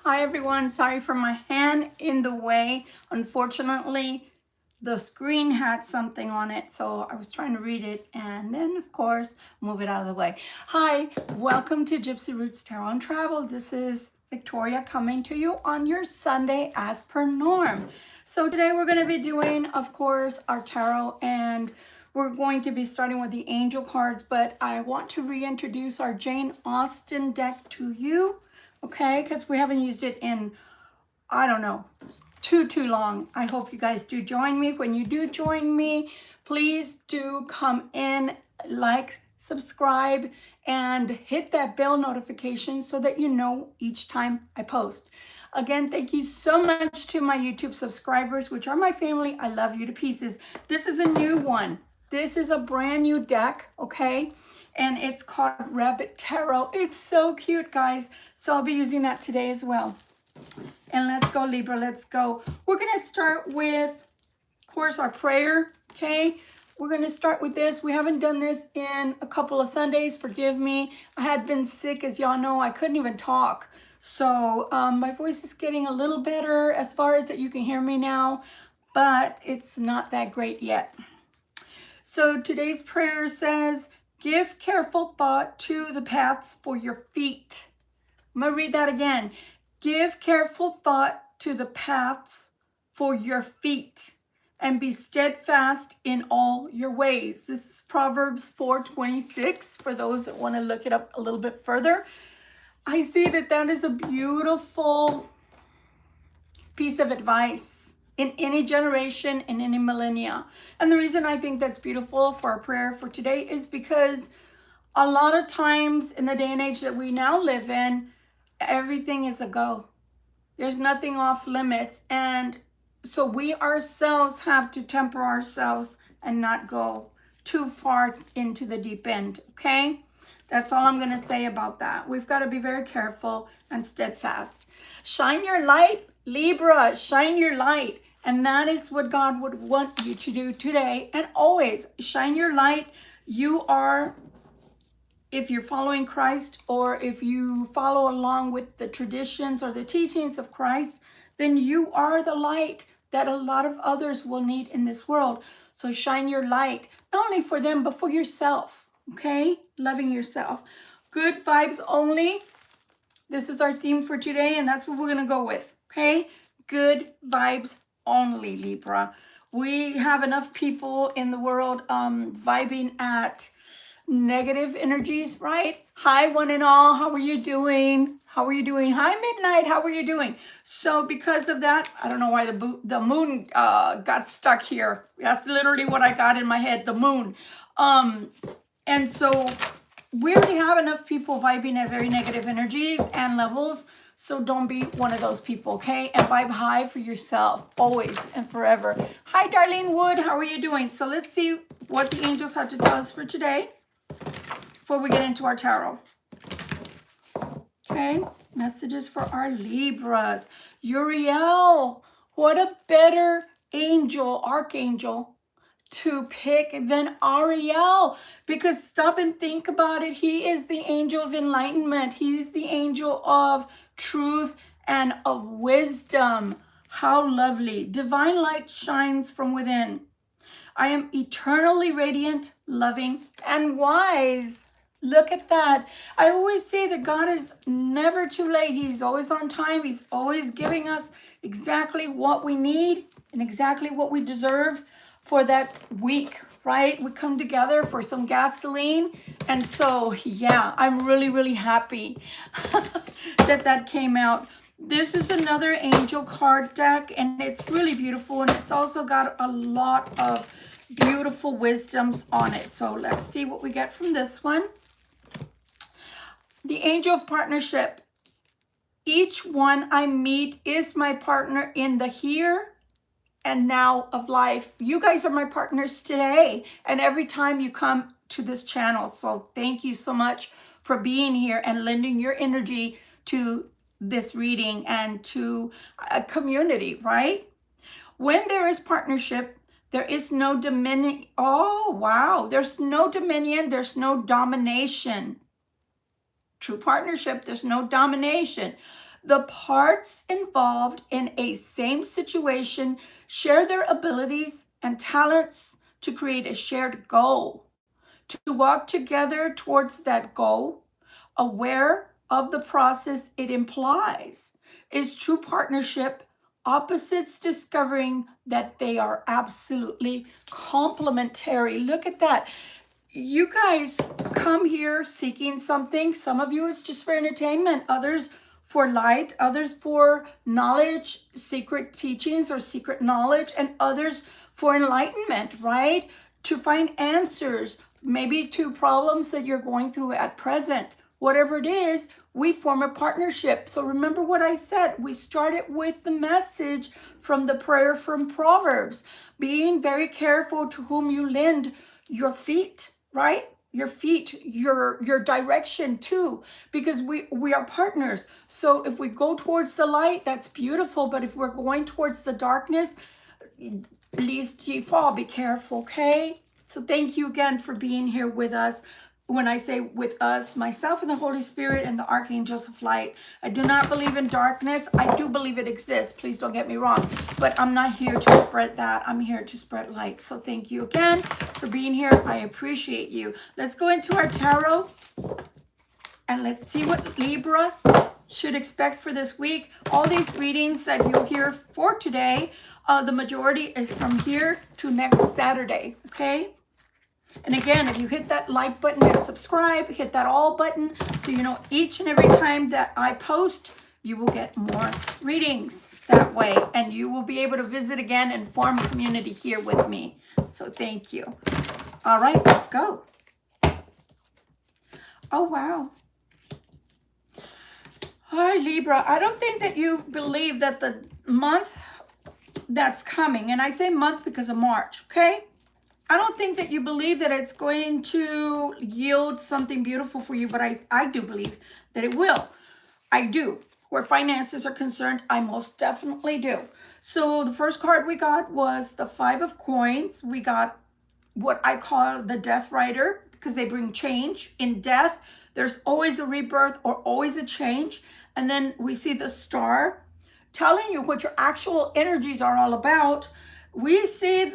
Hi everyone, sorry for my hand in the way. Unfortunately, the screen had something on it, so I was trying to read it and then of course move it out of the way. Hi, welcome to Gypsy Roots Tarot and Travel. This is Victoria coming to you on your Sunday as per norm. So today we're going to be doing, of course, our tarot, and we're going to be starting with the angel cards, but I want to reintroduce our Jane Austen deck to you. Okay, because we haven't used it in, I don't know, too long. I hope you guys do join me. When you do join me, please do come in, like, subscribe, and hit that bell notification so that you know each time I post. Again, thank you so much to my YouTube subscribers, which are my family. I love you to pieces. This is a new one. This is a brand new deck, okay? And it's called Rabbit Tarot. It's so cute, guys. So I'll be using that today as well. And let's go, Libra, let's go. We're gonna start with, of course, our prayer, okay? We're gonna start with this. We haven't done this in a couple of Sundays, forgive me. I had been sick, as y'all know, I couldn't even talk. So my voice is getting a little better as far as that you can hear me now, but it's not that great yet. So today's prayer says, give careful thought to the paths for your feet. I'm going to read that again. Give careful thought to the paths for your feet and be steadfast in all your ways. This is Proverbs 4:26 for those that want to look it up a little bit further. I see that that is a beautiful piece of advice in any generation, in any millennia. And the reason I think that's beautiful for our prayer for today is because a lot of times in the day and age that we now live in, everything is a go. There's nothing off limits. And so we ourselves have to temper ourselves and not go too far into the deep end, okay? That's all I'm going to say about that. We've got to be very careful and steadfast. Shine your light, Libra, shine your light. And that is what God would want you to do today and always. Shine your light. You are, if you're following Christ or if you follow along with the traditions or the teachings of Christ, then you are the light that a lot of others will need in this world. So shine your light, not only for them, but for yourself, okay? Loving yourself. Good vibes only. This is our theme for today, and that's what we're going to go with, okay? Good vibes only, Libra. We have enough people in the world vibing at negative energies, right? Hi, one and all. How are you doing? How are you doing? Hi, Midnight. How are you doing? So because of that, I don't know why the moon got stuck here. That's literally what I got in my head, the moon. And so we already have enough people vibing at very negative energies and levels. So don't be one of those people, okay? And vibe high for yourself, always and forever. Hi, Darlene Wood. How are you doing? So let's see what the angels have to tell us for today before we get into our tarot. Okay, messages for our Libras. Uriel, what a better angel, archangel, to pick than Ariel, because stop and think about it. He is the angel of enlightenment. He's the angel of truth and of wisdom. How lovely. Divine light shines from within. I am eternally radiant, loving, and wise. Look at that. I always say that God is never too late. He's always on time. He's always giving us exactly what we need and exactly what we deserve for that week, right? We come together for some gasoline. And so, yeah, I'm really happy that that came out. This is another angel card deck, and it's really beautiful. And it's also got a lot of beautiful wisdoms on it. So let's see what we get from this one. The angel of partnership. Each one I meet is my partner in the here and now of life. You guys are my partners today and every time you come to this channel. So thank you so much for being here and lending your energy to this reading and to a community, right? When there is partnership, there is no dominion. Oh, wow. There's no dominion. There's no domination. True partnership, there's no domination. The parts involved in a same situation share their abilities and talents to create a shared goal, to walk together towards that goal, aware of the process it implies. Is true partnership opposites discovering that they are absolutely complementary. Look at that. You guys come here seeking something. Some of you it's just for entertainment, others for light, others for knowledge, secret teachings or secret knowledge, and others for enlightenment, right? To find answers, maybe to problems that you're going through at present. Whatever it is, we form a partnership. So remember what I said. We started with the message from the prayer from Proverbs, being very careful to whom you lend your feet, right? Your feet, your direction too, because we are partners. So if we go towards the light, that's beautiful. But if we're going towards the darkness, lest ye fall, be careful, okay? So thank you again for being here with us. When I say with us, myself and the Holy Spirit and the archangels of light. I do not believe in darkness. I do believe it exists. Please don't get me wrong. But I'm not here to spread that. I'm here to spread light. So thank you again for being here. I appreciate you. Let's go into our tarot and let's see what Libra should expect for this week. All these readings that you'll hear for today, the majority is from here to next Saturday, okay? And again, if you hit that like button and subscribe, hit that all button so you know each and every time that I post, you will get more readings that way. And you will be able to visit again and form a community here with me. So thank you. All right, let's go. Oh, wow. Hi, Libra. I don't think that you believe that the month that's coming, and I say month because of March, okay? I don't think that you believe that it's going to yield something beautiful for you, but I do believe that it will. I do. Where finances are concerned, I most definitely do. So the first card we got was the 5 of Coins. We got what I call the Death Rider because they bring change. In death, there's always a rebirth or always a change. And then we see the Star telling you what your actual energies are all about. We see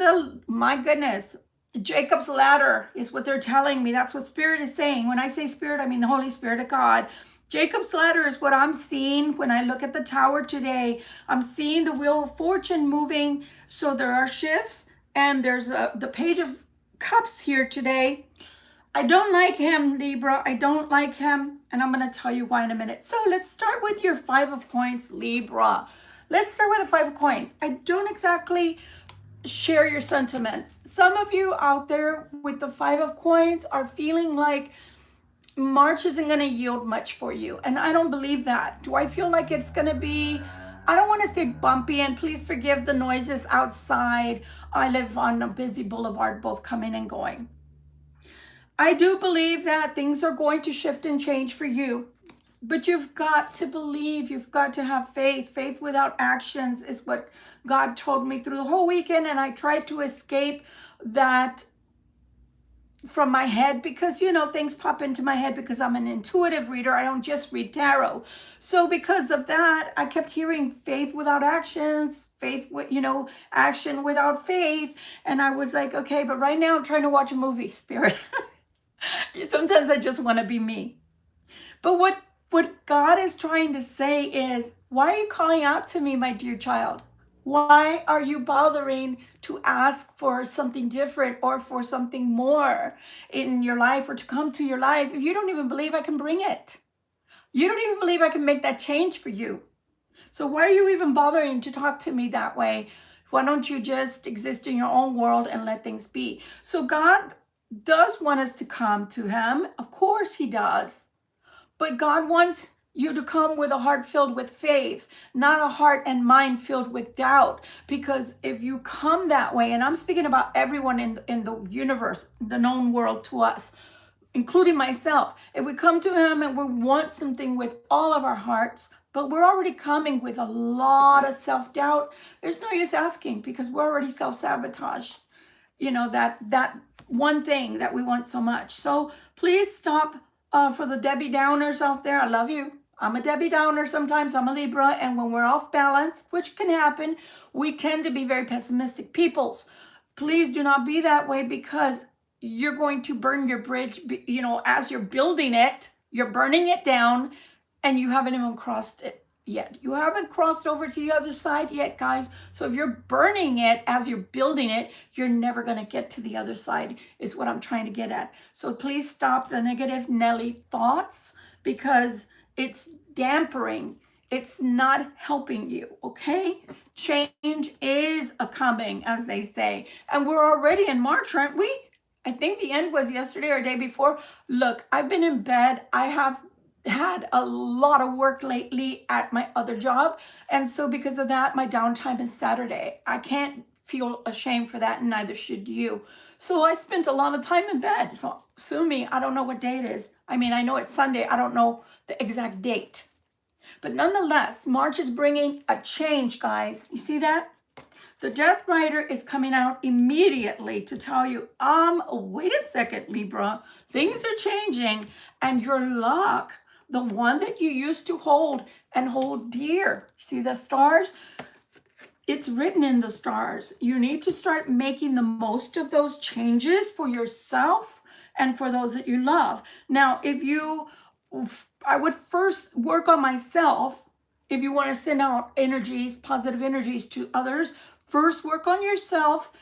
my goodness, Jacob's ladder is what they're telling me. That's what Spirit is saying. When I say Spirit, I mean the Holy Spirit of God. Jacob's ladder is what I'm seeing when I look at the tower today. I'm seeing the Wheel of Fortune moving. So there are shifts, and there's the Page of Cups here today. I don't like him, Libra. I don't like him, and I'm going to tell you why in a minute. So let's start with your 5 of Coins, Libra. Let's start with the 5 of Coins. I don't exactly share your sentiments. Some of you out there with the 5 of Coins are feeling like March isn't going to yield much for you, and I don't believe that. Do I feel like it's going to be, I don't want to say bumpy, and please forgive the noises outside. I live on a busy boulevard, both coming and going. I do believe that things are going to shift and change for you, but you've got to believe, you've got to have faith. Faith without actions is what God told me through the whole weekend, and I tried to escape that from my head because, you know, things pop into my head because I'm an intuitive reader. I don't just read tarot. So because of that, I kept hearing faith without actions, faith, you know, action without faith. And I was like, okay, but right now I'm trying to watch a movie, Spirit. Sometimes I just want to be me. But what God is trying to say is, why are you calling out to me, my dear child? Why are you bothering to ask for something different or for something more in your life or to come to your life if you don't even believe I can bring it? You don't even believe I can make that change for you. So why are you even bothering to talk to me that way? Why don't you just exist in your own world and let things be? So God does want us to come to him. Of course he does. But God wants you to come with a heart filled with faith, not a heart and mind filled with doubt. Because if you come that way, and I'm speaking about everyone in the universe, the known world to us, including myself, if we come to him and we want something with all of our hearts, but we're already coming with a lot of self-doubt, there's no use asking because we're already self-sabotaged. You know, that one thing that we want so much. So please stop for the Debbie Downers out there. I love you. I'm a Debbie Downer sometimes, I'm a Libra, and when we're off balance, which can happen, we tend to be very pessimistic peoples. Please do not be that way, because you're going to burn your bridge, you know, as you're building it, you're burning it down, and you haven't even crossed it yet. You haven't crossed over to the other side yet, guys. So if you're burning it as you're building it, you're never going to get to the other side, is what I'm trying to get at. So please stop the negative Nelly thoughts, because it's dampering. It's not helping you, okay? Change is a coming, as they say. And we're already in March, aren't we? I think the end was yesterday or day before. Look, I've been in bed. I have had a lot of work lately at my other job, and so because of that, my downtime is Saturday. I can't feel ashamed for that, and neither should you. So I spent a lot of time in bed. So sue me, I don't know what day it is. I mean, I know it's Sunday, I don't know the exact date, but nonetheless, March is bringing a change, guys. You see that? The Death Rider is coming out immediately to tell you, wait a second, Libra, things are changing, and your luck, the one that you used to hold and hold dear. See the stars? It's written in the stars. You need to start making the most of those changes for yourself and for those that you love. Now, I would first work on myself. If you want to send out energies, positive energies to others, first work on yourself.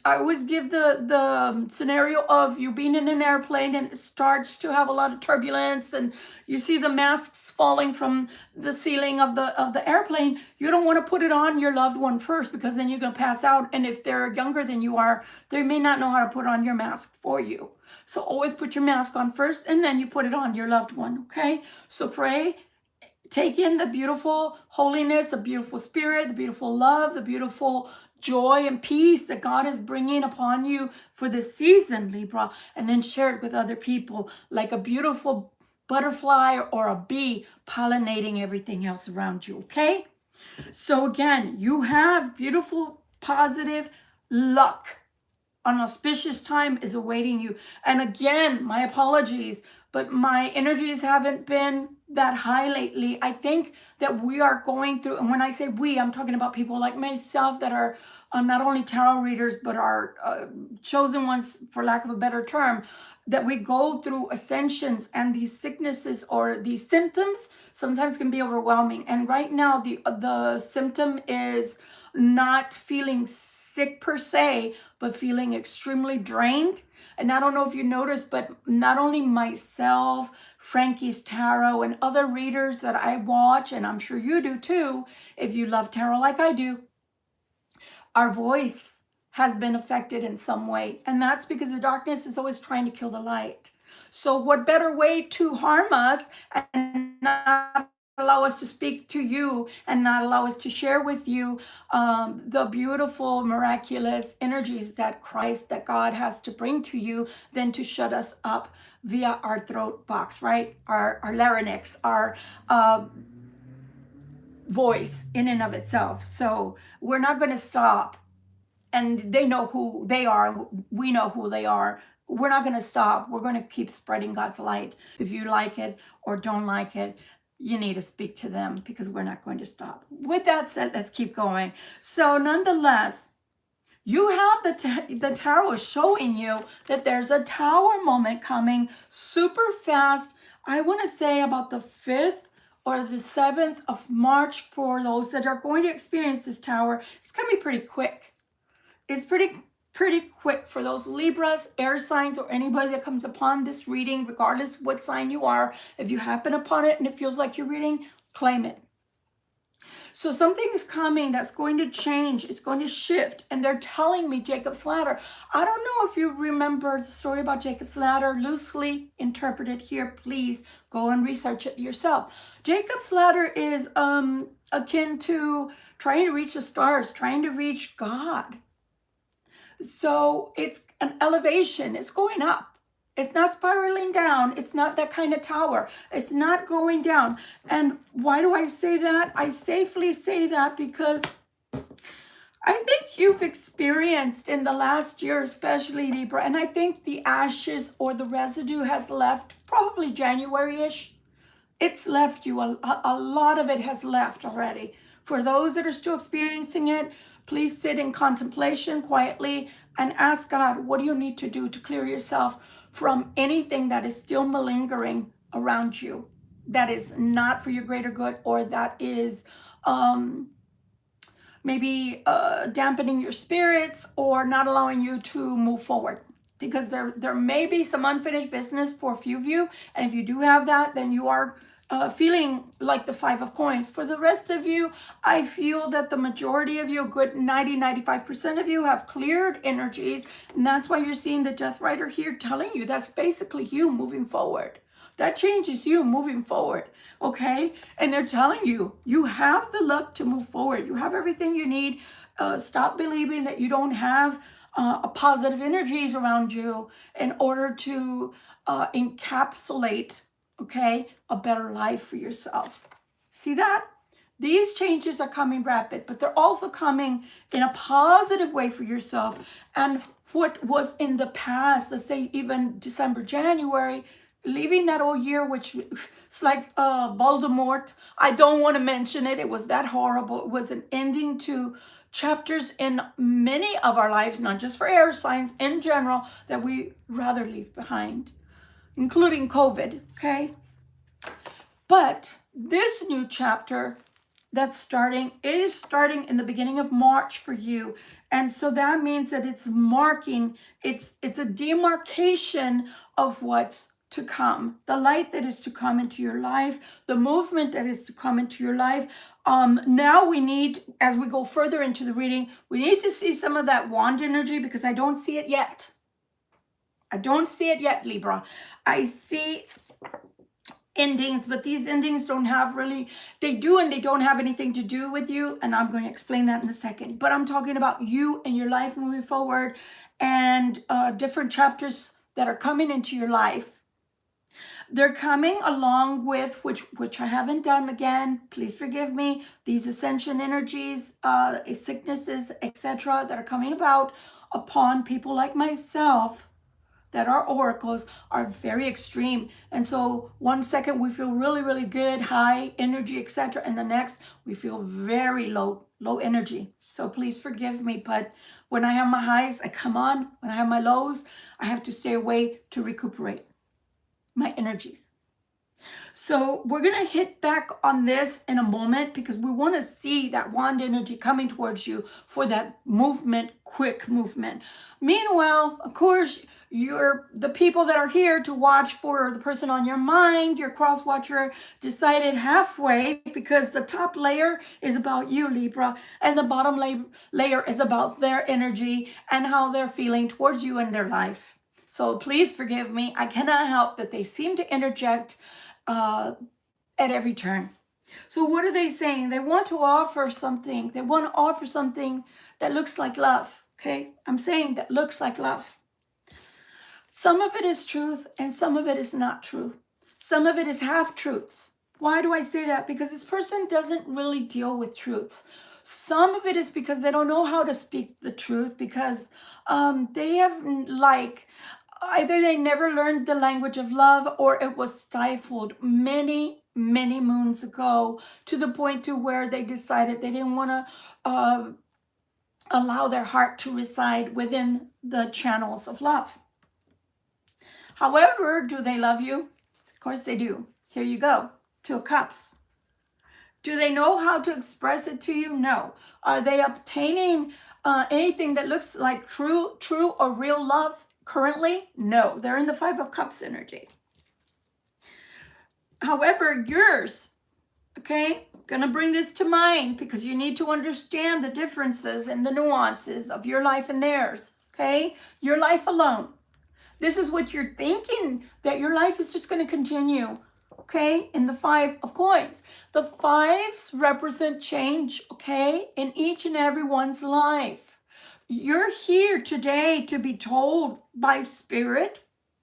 I always give the scenario of you being in an airplane and it starts to have a lot of turbulence and you see the masks falling from the ceiling of the airplane. You don't want to put it on your loved one first, because then you're going to pass out. And if they're younger than you are, they may not know how to put on your mask for you. So always put your mask on first, and then you put it on your loved one, okay? So pray. Take in the beautiful holiness, the beautiful spirit, the beautiful love, the beautiful joy and peace that God is bringing upon you for this season, Libra, and then share it with other people like a beautiful butterfly or a bee pollinating everything else around you, okay? So again, you have beautiful, positive luck. An auspicious time is awaiting you. And again, my apologies, but my energies haven't been that high lately. I think that we are going through, and when I say we, I'm talking about people like myself that are not only tarot readers, but are chosen ones, for lack of a better term, that we go through ascensions, and these sicknesses or these symptoms sometimes can be overwhelming. And right now, the symptom is not feeling sick per se, but feeling extremely drained. And I don't know if you noticed, but not only myself, Frankie's Tarot, and other readers that I watch, and I'm sure you do too, if you love tarot like I do, our voice has been affected in some way. And that's because the darkness is always trying to kill the light. So what better way to harm us and not allow us to speak to you and not allow us to share with you the beautiful, miraculous energies that Christ, that God has to bring to you, than to shut us up via our throat box, right? Our larynx, our voice in and of itself. So we're not going to stop. And they know who they are. We know who they are. We're not going to stop. We're going to keep spreading God's light. If you like it or don't like it, you need to speak to them, because we're not going to stop. With that said, let's keep going. So nonetheless, you have the tarot is showing you that there's a tower moment coming super fast. I want to say about the 5th or the 7th of March for those that are going to experience this tower. It's going to be pretty quick. It's pretty quick for those Libras, air signs, or anybody that comes upon this reading, regardless what sign you are. If you happen upon it and it feels like you're reading, claim it. So something is coming that's going to change. It's going to shift. And they're telling me Jacob's Ladder. I don't know if you remember the story about Jacob's Ladder, loosely interpreted here. Please go and research it yourself. Jacob's Ladder is akin to trying to reach the stars, trying to reach God. So it's an elevation. It's going up. It's not spiraling down. It's not that kind of tower. It's not going down. And why do I say that? I safely say that because I think you've experienced in the last year, especially Libra, and I think the ashes or the residue has left probably January-ish. It's left you. A lot of it has left already. For those that are still experiencing it, please sit in contemplation quietly and ask God, what do you need to do to clear yourself from anything that is still malingering around you, that is not for your greater good, or that is maybe dampening your spirits or not allowing you to move forward. Because there may be some unfinished business for a few of you. And if you do have that, then you are feeling like the 5 of coins. For the rest of you, I feel that the majority of you, a good 95% of you, have cleared energies. And that's why you're seeing the Death Rider here telling you that's basically you moving forward. That changes you moving forward, okay? And they're telling you, you have the luck to move forward. You have everything you need. Stop believing that you don't have a positive energies around you in order to encapsulate, okay, a better life for yourself. See that? These changes are coming rapid, but they're also coming in a positive way for yourself. And what was in the past, let's say even December, January, leaving that whole year, which it's like Voldemort. I don't want to mention it. It was that horrible. It was an ending to chapters in many of our lives, not just for air signs in general, that we rather leave behind, including COVID, okay? But this new chapter that's starting, it is starting in the beginning of March for you. And so that means that it's marking, it's a demarcation of what's to come, the light that is to come into your life, the movement that is to come into your life. Now we need, as we go further into the reading, we need to see some of that wand energy, because I don't see it yet. I don't see it yet, Libra. I see endings, but these endings don't have really, they do and they don't have anything to do with you. And I'm going to explain that in a second. But I'm talking about you and your life moving forward, and different chapters that are coming into your life. They're coming along with, which I haven't done again, please forgive me, these ascension energies, sicknesses, etc., that are coming about upon people like myself that are oracles, are very extreme. And so one second we feel really, really good, high energy, etc., and the next we feel very low energy. So please forgive me, but when I have my highs, I come on. When I have my lows, I have to stay away to recuperate my energies. So we're going to hit back on this in a moment, because we want to see that wand energy coming towards you for that movement, quick movement. Meanwhile, of course, you're the people that are here to watch for the person on your mind, your cross watcher, decided halfway, because the top layer is about you, Libra, and the bottom layer is about their energy and how they're feeling towards you and their life. So please forgive me. I cannot help that they seem to interject at every turn. So what are they saying? They want to offer something. They want to offer something that looks like love. Okay, I'm saying that looks like love. Some of it is truth and some of it is not true. Some of it is half truths. Why do I say that? Because this person doesn't really deal with truths. Some of it is because they don't know how to speak the truth, because they have, like, either they never learned the language of love, or it was stifled many, many moons ago, to the point to where they decided they didn't want to allow their heart to reside within the channels of love. However, do they love you? Of course they do. Here you go. 2 of Cups. Do they know how to express it to you? No. Are they obtaining anything that looks like true or real love currently? No. They're in the 5 of Cups energy. However, yours, okay, gonna bring this to mind, because you need to understand the differences and the nuances of your life and theirs, okay? Your life alone. This is what you're thinking, that your life is just going to continue, okay? In the 5 of Coins. The 5s represent change, okay? In each and everyone's life. You're here today to be told by Spirit,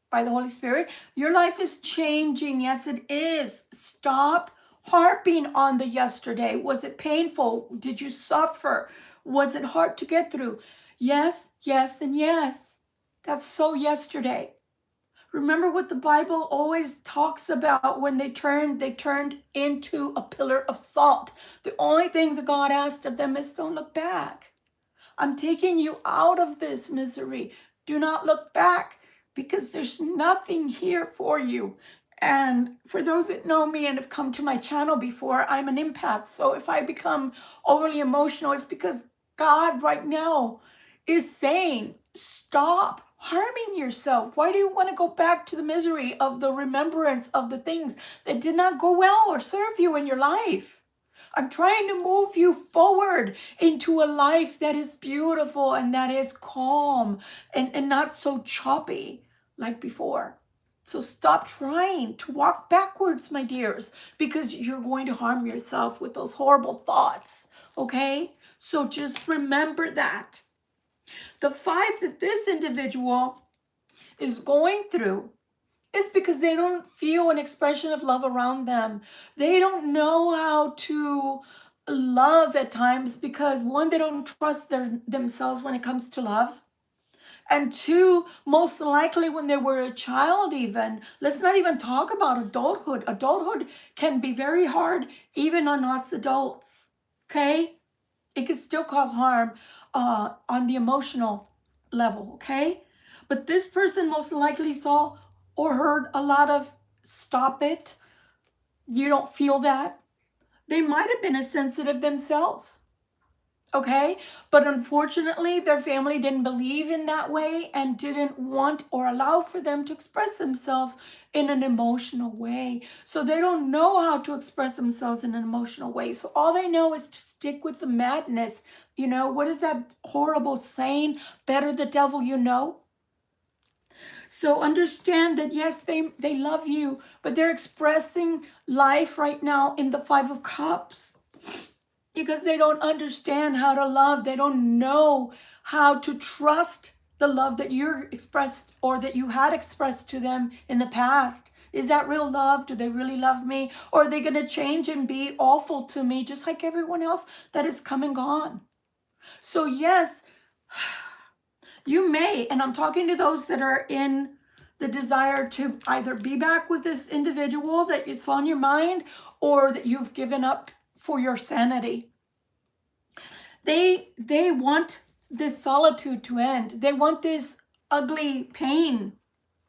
by the Holy Spirit, your life is changing. Yes, it is. Stop harping on the yesterday. Was it painful? Did you suffer? Was it hard to get through? Yes, yes, and yes. That's so yesterday. Remember what the Bible always talks about when they turned into a pillar of salt. The only thing that God asked of them is don't look back. I'm taking you out of this misery. Do not look back because there's nothing here for you. And for those that know me and have come to my channel before, I'm an empath. So if I become overly emotional, it's because God right now is saying, stop harming yourself. Why do you want to go back to the misery of the remembrance of the things that did not go well or serve you in your life? I'm trying to move you forward into a life that is beautiful and that is calm and not so choppy like before. So stop trying to walk backwards, my dears, because you're going to harm yourself with those horrible thoughts, okay? So just remember that. The 5 that this individual is going through is because they don't feel an expression of love around them. They don't know how to love at times because 1, they don't trust themselves when it comes to love. And 2, most likely when they were a child even, let's not even talk about adulthood. Adulthood can be very hard even on us adults, okay? It can still cause harm on the emotional level, okay? But this person most likely saw or heard a lot of stop it. You don't feel that. They might have been as sensitive themselves, okay? But unfortunately, their family didn't believe in that way and didn't want or allow for them to express themselves in an emotional way. So they don't know how to express themselves in an emotional way. So all they know is to stick with the madness. You know, what is that horrible saying? Better the devil you know. So understand that, yes, they love you, but they're expressing life right now in the 5 of Cups because they don't understand how to love. They don't know how to trust the love that you're expressed or that you had expressed to them in the past. Is that real love? Do they really love me? Or are they going to change and be awful to me just like everyone else that is come and gone? So yes, you may, and I'm talking to those that are in the desire to either be back with this individual that it's on your mind or that you've given up for your sanity. They want this solitude to end. They want this ugly pain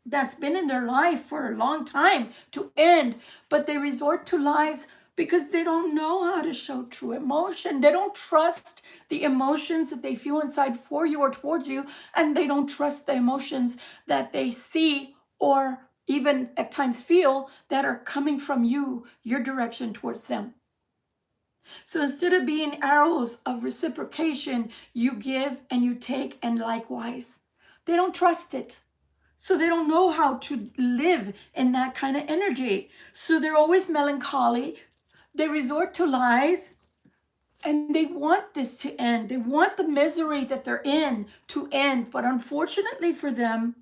that's been in their life for a long time to end, but they resort to lies because they don't know how to show true emotion. They don't trust the emotions that they feel inside for you or towards you, and they don't trust the emotions that they see or even at times feel that are coming from you, your direction towards them. So instead of being arrows of reciprocation, you give and you take and likewise. They don't trust it. So they don't know how to live in that kind of energy. So they're always melancholy. They resort to lies and they want this to end. They want the misery that they're in to end. But unfortunately for them,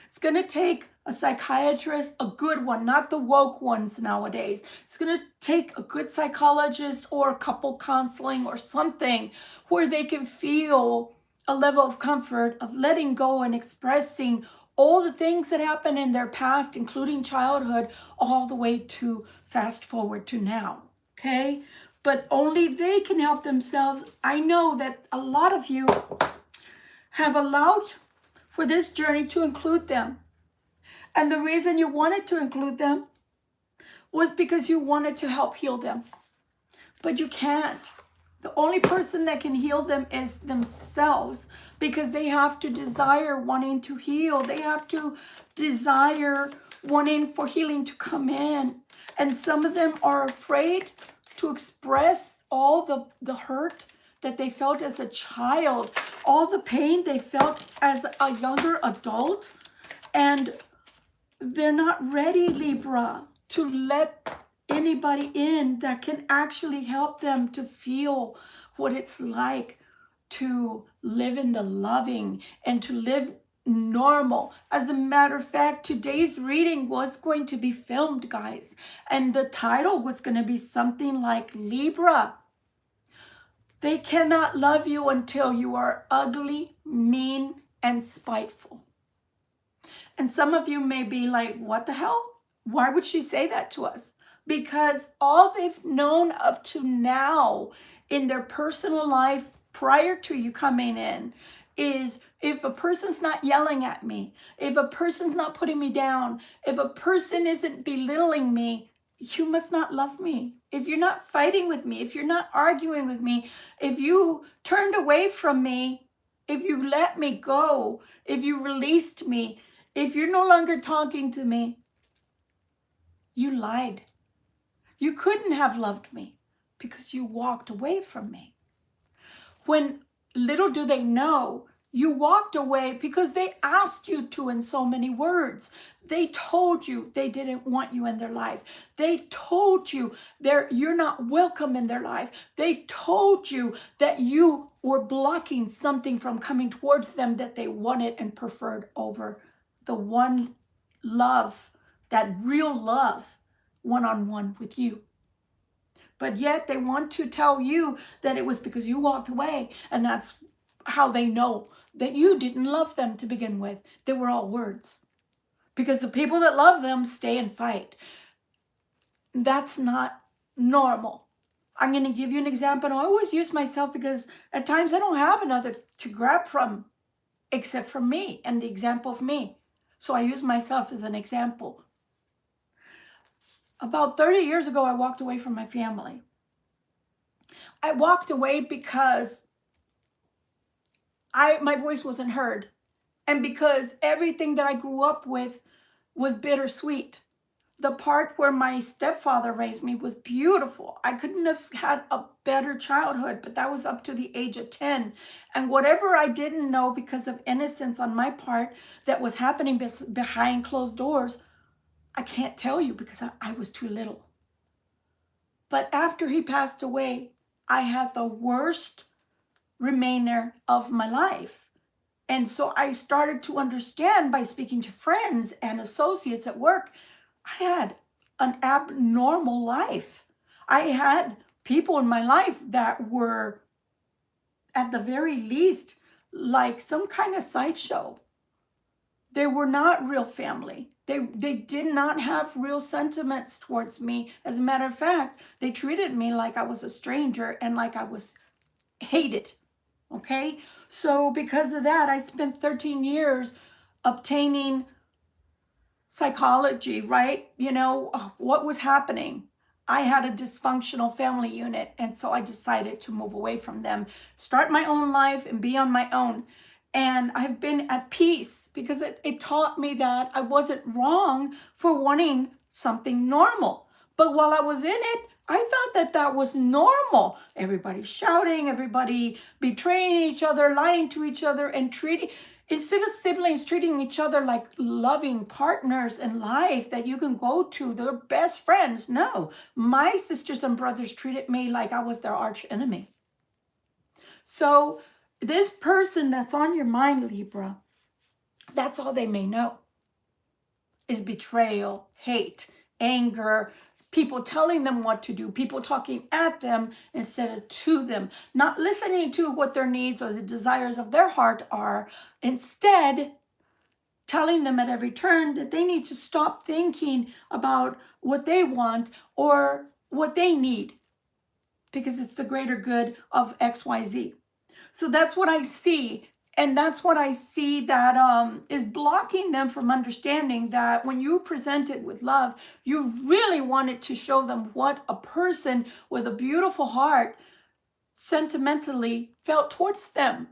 it's going to take a psychiatrist, a good one, not the woke ones nowadays. It's going to take a good psychologist or couple counseling or something where they can feel a level of comfort of letting go and expressing all the things that happened in their past, including childhood, all the way to fast forward to now, okay? But only they can help themselves. I know that a lot of you have allowed for this journey to include them. And the reason you wanted to include them was because you wanted to help heal them. But you can't. The only person that can heal them is themselves because they have to desire wanting to heal. They have to desire wanting for healing to come in. And some of them are afraid to express all the hurt that they felt as a child, all the pain they felt as a younger adult. And they're not ready, Libra, to let anybody in that can actually help them to feel what it's like to live in the loving and to live normal. As a matter of fact, today's reading was going to be filmed, guys, and the title was going to be something like Libra. They cannot love you until you are ugly, mean, and spiteful. And some of you may be like, what the hell? Why would she say that to us? Because all they've known up to now in their personal life prior to you coming in is, if a person's not yelling at me, if a person's not putting me down, if a person isn't belittling me, you must not love me. If you're not fighting with me, if you're not arguing with me, if you turned away from me, if you let me go, if you released me, if you're no longer talking to me, you lied. You couldn't have loved me because you walked away from me. When little do they know, you walked away because they asked you to in so many words. They told you they didn't want you in their life. They told you you're not welcome in their life. They told you that you were blocking something from coming towards them that they wanted and preferred over the one love, that real love, one-on-one with you. But yet they want to tell you that it was because you walked away, and that's how they know that you didn't love them to begin with. They were all words. Because the people that love them stay and fight. That's not normal. I'm going to give you an example. I always use myself because at times I don't have another to grab from except for me and the example of me. So I use myself as an example. About 30 years ago, I walked away from my family. I walked away because my voice wasn't heard, and because everything that I grew up with was bittersweet. The part where my stepfather raised me was beautiful. I couldn't have had a better childhood, but that was up to the age of 10. And whatever I didn't know because of innocence on my part that was happening behind closed doors, I can't tell you because I was too little. But after he passed away, I had the worst remainder of my life. And so I started to understand by speaking to friends and associates at work, I had an abnormal life. I had people in my life that were, at the very least, like some kind of sideshow. They were not real family. They did not have real sentiments towards me. As a matter of fact, they treated me like I was a stranger and like I was hated. Okay? So because of that, I spent 13 years obtaining psychology, right? You know, what was happening? I had a dysfunctional family unit, and so I decided to move away from them, start my own life, and be on my own. And I've been at peace because it taught me that I wasn't wrong for wanting something normal. But while I was in it, I thought that that was normal. Everybody shouting, everybody betraying each other, lying to each other, and instead of siblings treating each other like loving partners in life that you can go to, their best friends. No, my sisters and brothers treated me like I was their arch enemy. So this person that's on your mind, Libra, that's all they may know is betrayal, hate, anger, people telling them what to do, people talking at them instead of to them, not listening to what their needs or the desires of their heart are, instead telling them at every turn that they need to stop thinking about what they want or what they need because it's the greater good of XYZ. So that's what I see. And that's what I see that is blocking them from understanding that when you present it with love, you really wanted to show them what a person with a beautiful heart sentimentally felt towards them.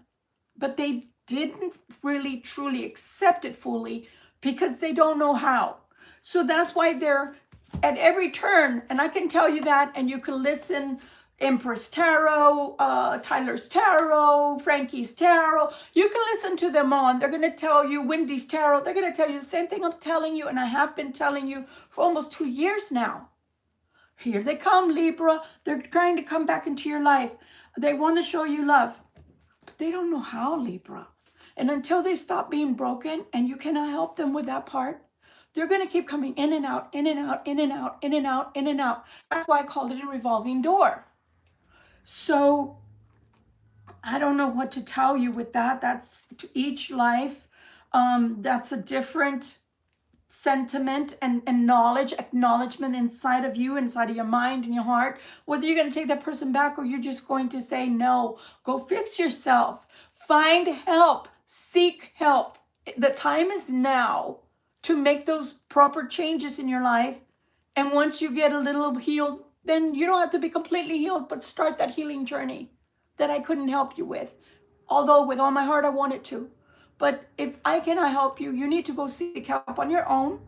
But they didn't really truly accept it fully because they don't know how. So that's why they're at every turn, and I can tell you that, and you can listen Empress Tarot, Tyler's Tarot, Frankie's Tarot. You can listen to them on. They're going to tell you, Wendy's Tarot. They're going to tell you the same thing I'm telling you, and I have been telling you for almost 2 years now. Here they come, Libra. They're trying to come back into your life. They want to show you love, but they don't know how, Libra. And until they stop being broken, and you cannot help them with that part, they're going to keep coming in and out, in and out, in and out, in and out, in and out. That's why I called it a revolving door. So I don't know what to tell you with that. That's to each life. That's a different sentiment and knowledge, acknowledgement inside of you, inside of your mind and your heart, whether you're going to take that person back or you're just going to say no. Go fix yourself. Find help. Seek help. The time is now to make those proper changes in your life. And once you get a little healed, then you don't have to be completely healed, but start that healing journey that I couldn't help you with. Although with all my heart I wanted to. But if I cannot help you, you need to go seek help on your own.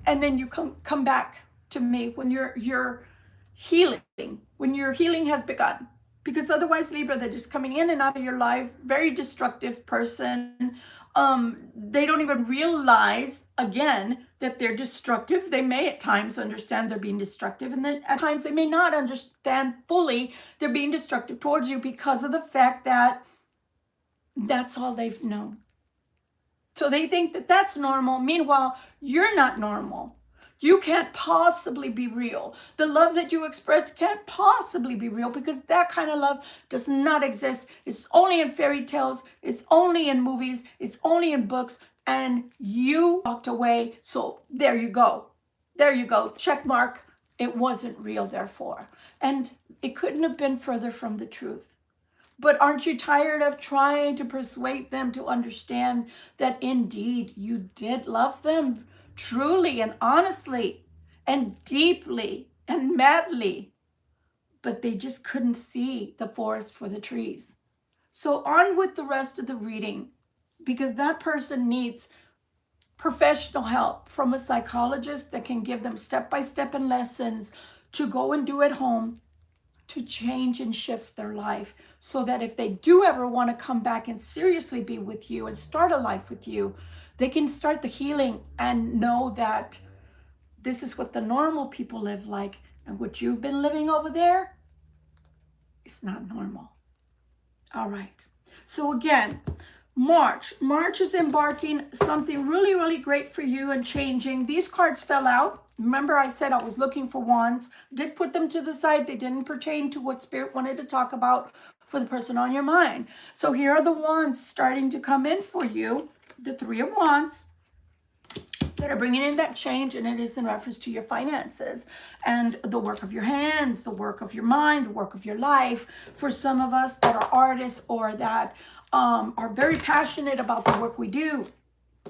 And then you come back to me when you're healing, when your healing has begun. Because otherwise, Libra, they're just coming in and out of your life, very destructive person. They don't even realize, again, that they're destructive. They may at times understand they're being destructive, and then at times they may not understand fully they're being destructive towards you because of the fact that that's all they've known. So they think that that's normal. Meanwhile, you're not normal. You can't possibly be real. The love that you express can't possibly be real because that kind of love does not exist. It's only in fairy tales. It's only in movies. It's only in books. And you walked away. So there you go. There you go. Check mark. It wasn't real, therefore. And it couldn't have been further from the truth. But aren't you tired of trying to persuade them to understand that indeed you did love them truly and honestly and deeply and madly, but they just couldn't see the forest for the trees? So on with the rest of the reading, because that person needs professional help from a psychologist that can give them step-by-step and lessons to go and do at home to change and shift their life, so that if they do ever want to come back and seriously be with you and start a life with you, they can start the healing and know that this is what the normal people live like, and what you've been living over there is not normal. All right. So again, March is embarking something really, really great for you and changing. These cards fell out. Remember I said I was looking for wands. Did put them to the side. They didn't pertain to what Spirit wanted to talk about for the person on your mind. So here are the wands starting to come in for you. The Three of Wands that are bringing in that change, and it is in reference to your finances and the work of your hands, the work of your mind, the work of your life. For some of us that are artists or that are very passionate about the work we do.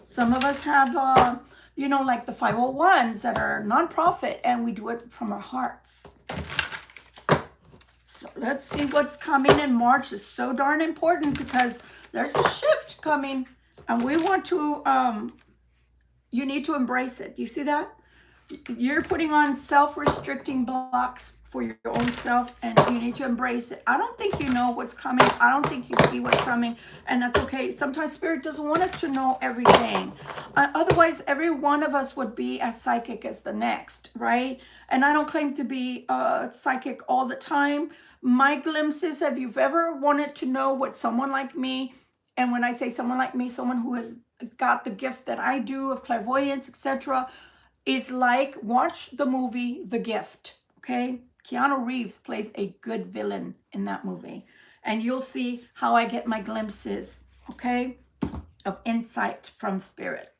Some of us have like the 501s that are nonprofit, and we do it from our hearts. So let's see what's coming in March. Is so darn important because there's a shift coming, and we want to, you need to embrace it. You see that? You're putting on self-restricting blocks for your own self, and you need to embrace it. I don't think you know what's coming. I don't think you see what's coming, and that's okay. Sometimes Spirit doesn't want us to know everything. Otherwise, every one of us would be as psychic as the next, right? And I don't claim to be psychic all the time. My glimpses, if you've ever wanted to know what someone like me, and when I say someone like me, someone who has got the gift that I do of clairvoyance, etc., is like, watch the movie The Gift, okay? Keanu Reeves plays a good villain in that movie. And you'll see how I get my glimpses, okay, of insight from Spirit.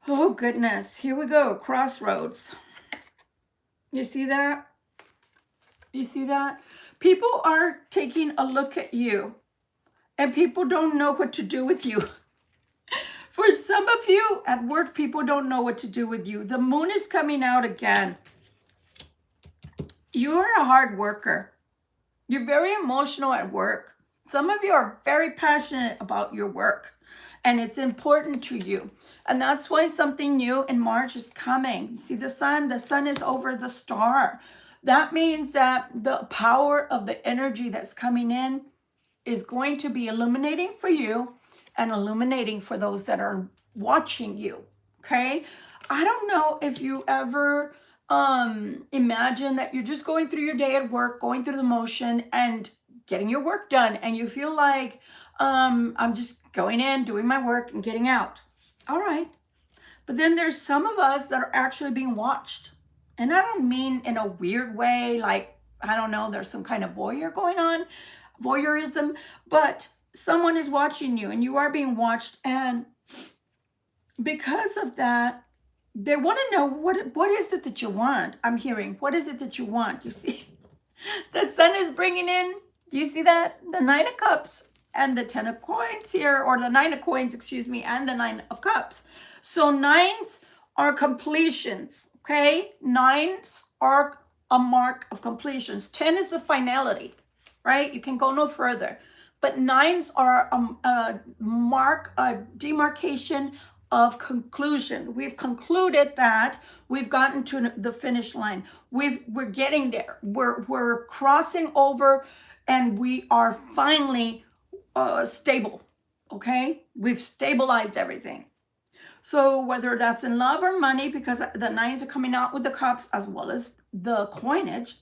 Oh, goodness. Here we go. Crossroads. You see that? You see that? People are taking a look at you, and people don't know what to do with you. For some of you at work, people don't know what to do with you. The moon is coming out again. You're a hard worker. You're very emotional at work. Some of you are very passionate about your work, and it's important to you. And that's why something new in March is coming. You see the sun is over the star. That means that the power of the energy that's coming in is going to be illuminating for you and illuminating for those that are watching you, okay? I don't know if you ever imagine that you're just going through your day at work, going through the motion and getting your work done, and you feel like I'm just going in, doing my work and getting out. All right. But then there's some of us that are actually being watched. And I don't mean in a weird way, like, I don't know, there's some kind of voyeur going on, voyeurism, but someone is watching you and you are being watched, and because of that, they want to know what is it that you want. I'm hearing, what is it that you want? You see, the sun is bringing in, do you see that? The 9 of Cups and the 10 of Coins here, or the 9 of Coins, excuse me, and the 9 of Cups. So 9s are completions, okay? 9s are a mark of completions. 10 is the finality, right? You can go no further. But 9s are a mark, a demarcation of conclusion. We've concluded that we've gotten to the finish line. We're getting there. We're crossing over, and we are finally stable. Okay, we've stabilized everything. So whether that's in love or money, because the 9s are coming out with the cups as well as the coinage,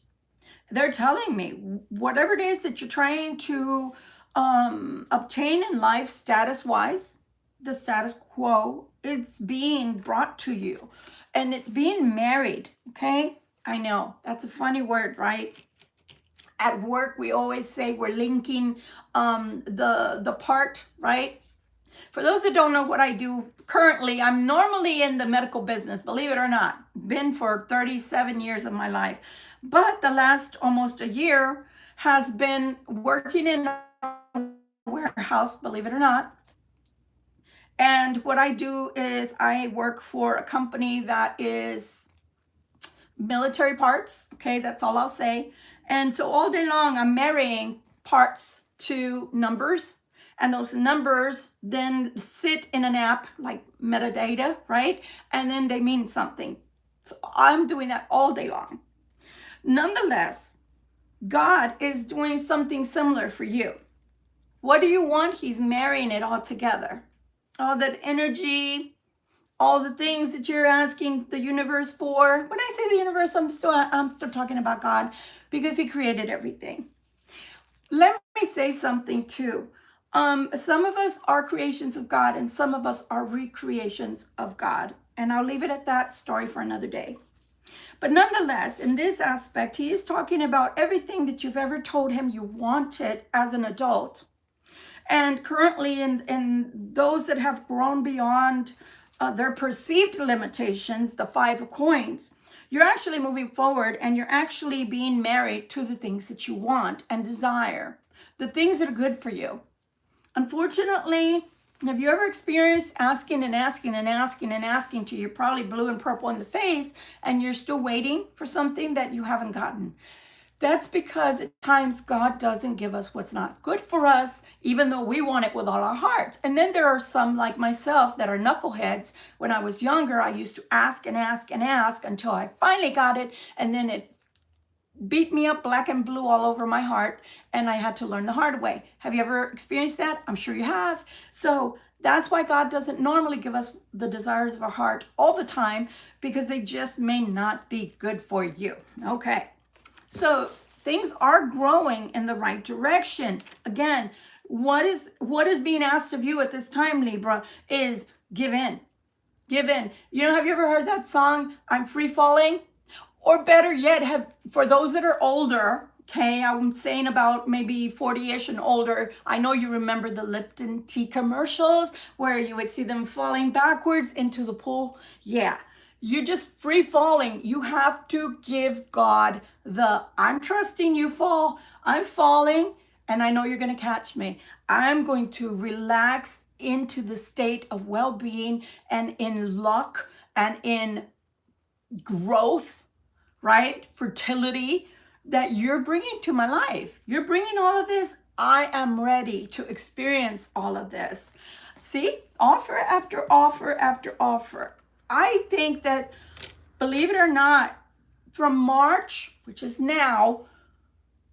they're telling me whatever it is that you're trying to obtain in life, status wise, the status quo, it's being brought to you, and it's being married. Okay, I know that's a funny word, right? At work, we always say we're linking the part, right? For those that don't know what I do currently, I'm normally in the medical business, believe it or not. Been for 37 years of my life. But the last almost a year has been working in a warehouse, believe it or not. And what I do is I work for a company that is military parts. Okay, that's all I'll say. And so all day long, I'm marrying parts to numbers. And those numbers then sit in an app like metadata, right? And then they mean something. So I'm doing that all day long. Nonetheless, God is doing something similar for you. What do you want? He's marrying it all together. All that energy, all the things that you're asking the universe for. When I say the universe, I'm still talking about God, because he created everything. Let me say something too. Some of us are creations of God, and some of us are recreations of God. And I'll leave it at that story for another day. But nonetheless, in this aspect, he is talking about everything that you've ever told him you wanted as an adult. And currently, in those that have grown beyond their perceived limitations, the 5 of Coins, you're actually moving forward, and you're actually being married to the things that you want and desire, the things that are good for you. Unfortunately, have you ever experienced asking and asking and asking and asking till you're probably blue and purple in the face, and you're still waiting for something that you haven't gotten? That's because at times God doesn't give us what's not good for us, even though we want it with all our hearts. And then there are some like myself that are knuckleheads. When I was younger, I used to ask and ask and ask until I finally got it, and then it beat me up black and blue all over my heart, and I had to learn the hard way. Have you ever experienced that? I'm sure you have. So that's why God doesn't normally give us the desires of our heart all the time, because they just may not be good for you. Okay. So things are growing in the right direction. Again, what is being asked of you at this time, Libra, is give in. Give in. You know, have you ever heard that song, I'm Free Falling? Or better yet, for those that are older, okay, I'm saying about maybe 40-ish and older, I know you remember the Lipton tea commercials where you would see them falling backwards into the pool. Yeah. You're just free falling. You have to give God the, I'm trusting you fall. I'm falling, and I know you're going to catch me. I'm going to relax into the state of well-being and in luck and in growth, right? Fertility that you're bringing to my life. You're bringing all of this. I am ready to experience all of this. See, offer after offer after offer. I think that, believe it or not, from March, which is now,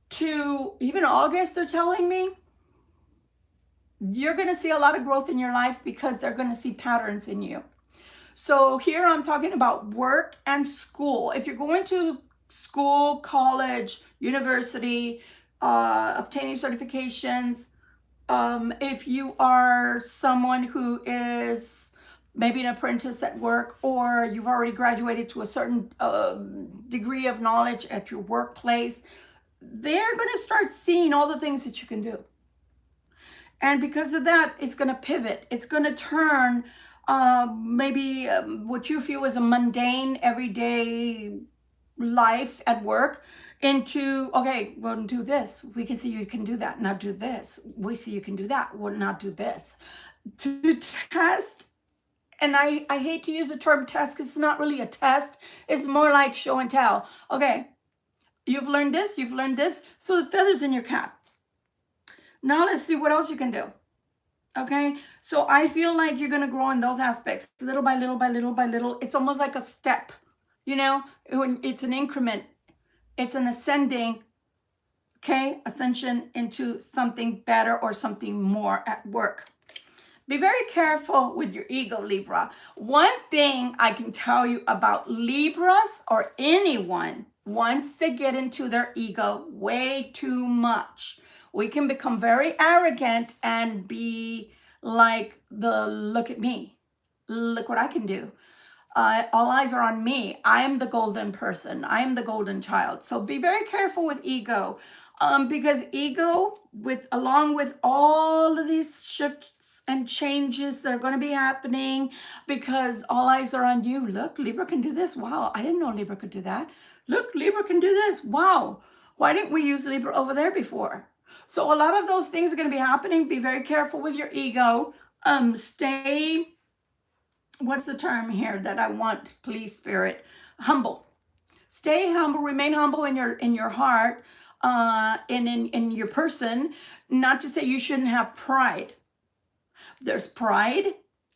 to even August, they're telling me, you're going to see a lot of growth in your life, because they're going to see patterns in you. So here I'm talking about work and school. If you're going to school, college, university, obtaining certifications, if you are someone who is maybe an apprentice at work, or you've already graduated to a certain degree of knowledge at your workplace, they're going to start seeing all the things that you can do. And because of that, it's going to pivot. It's going to turn maybe what you feel is a mundane, everyday life at work into, okay, well, do this. We can see you can do that. Now do this. We see you can do that. Well, now do this. To test, and I hate to use the term test because it's not really a test. It's more like show and tell. Okay, you've learned this, you've learned this. So the feather's in your cap. Now let's see what else you can do. Okay, so I feel like you're going to grow in those aspects little by little by little by little. It's almost like a step, you know, it's an increment. It's an ascending, okay, ascension into something better or something more at work. Be very careful with your ego, Libra. One thing I can tell you about Libras or anyone, once they get into their ego way too much, we can become very arrogant and be like look at me. Look what I can do. All eyes are on me. I am the golden person. I am the golden child. So be very careful with ego, because ego, along with all of these shifts and changes that are going to be happening, because all eyes are on you. Look, Libra can do this. Wow, I didn't know Libra could do that. Look, Libra can do this. Wow, why didn't we use Libra over there before? So a lot of those things are going to be happening. Be very careful with your ego. Stay, what's the term here that I want, please, Spirit? Humble. Stay humble. Remain humble in your heart, and in your person. Not to say you shouldn't have pride. There's pride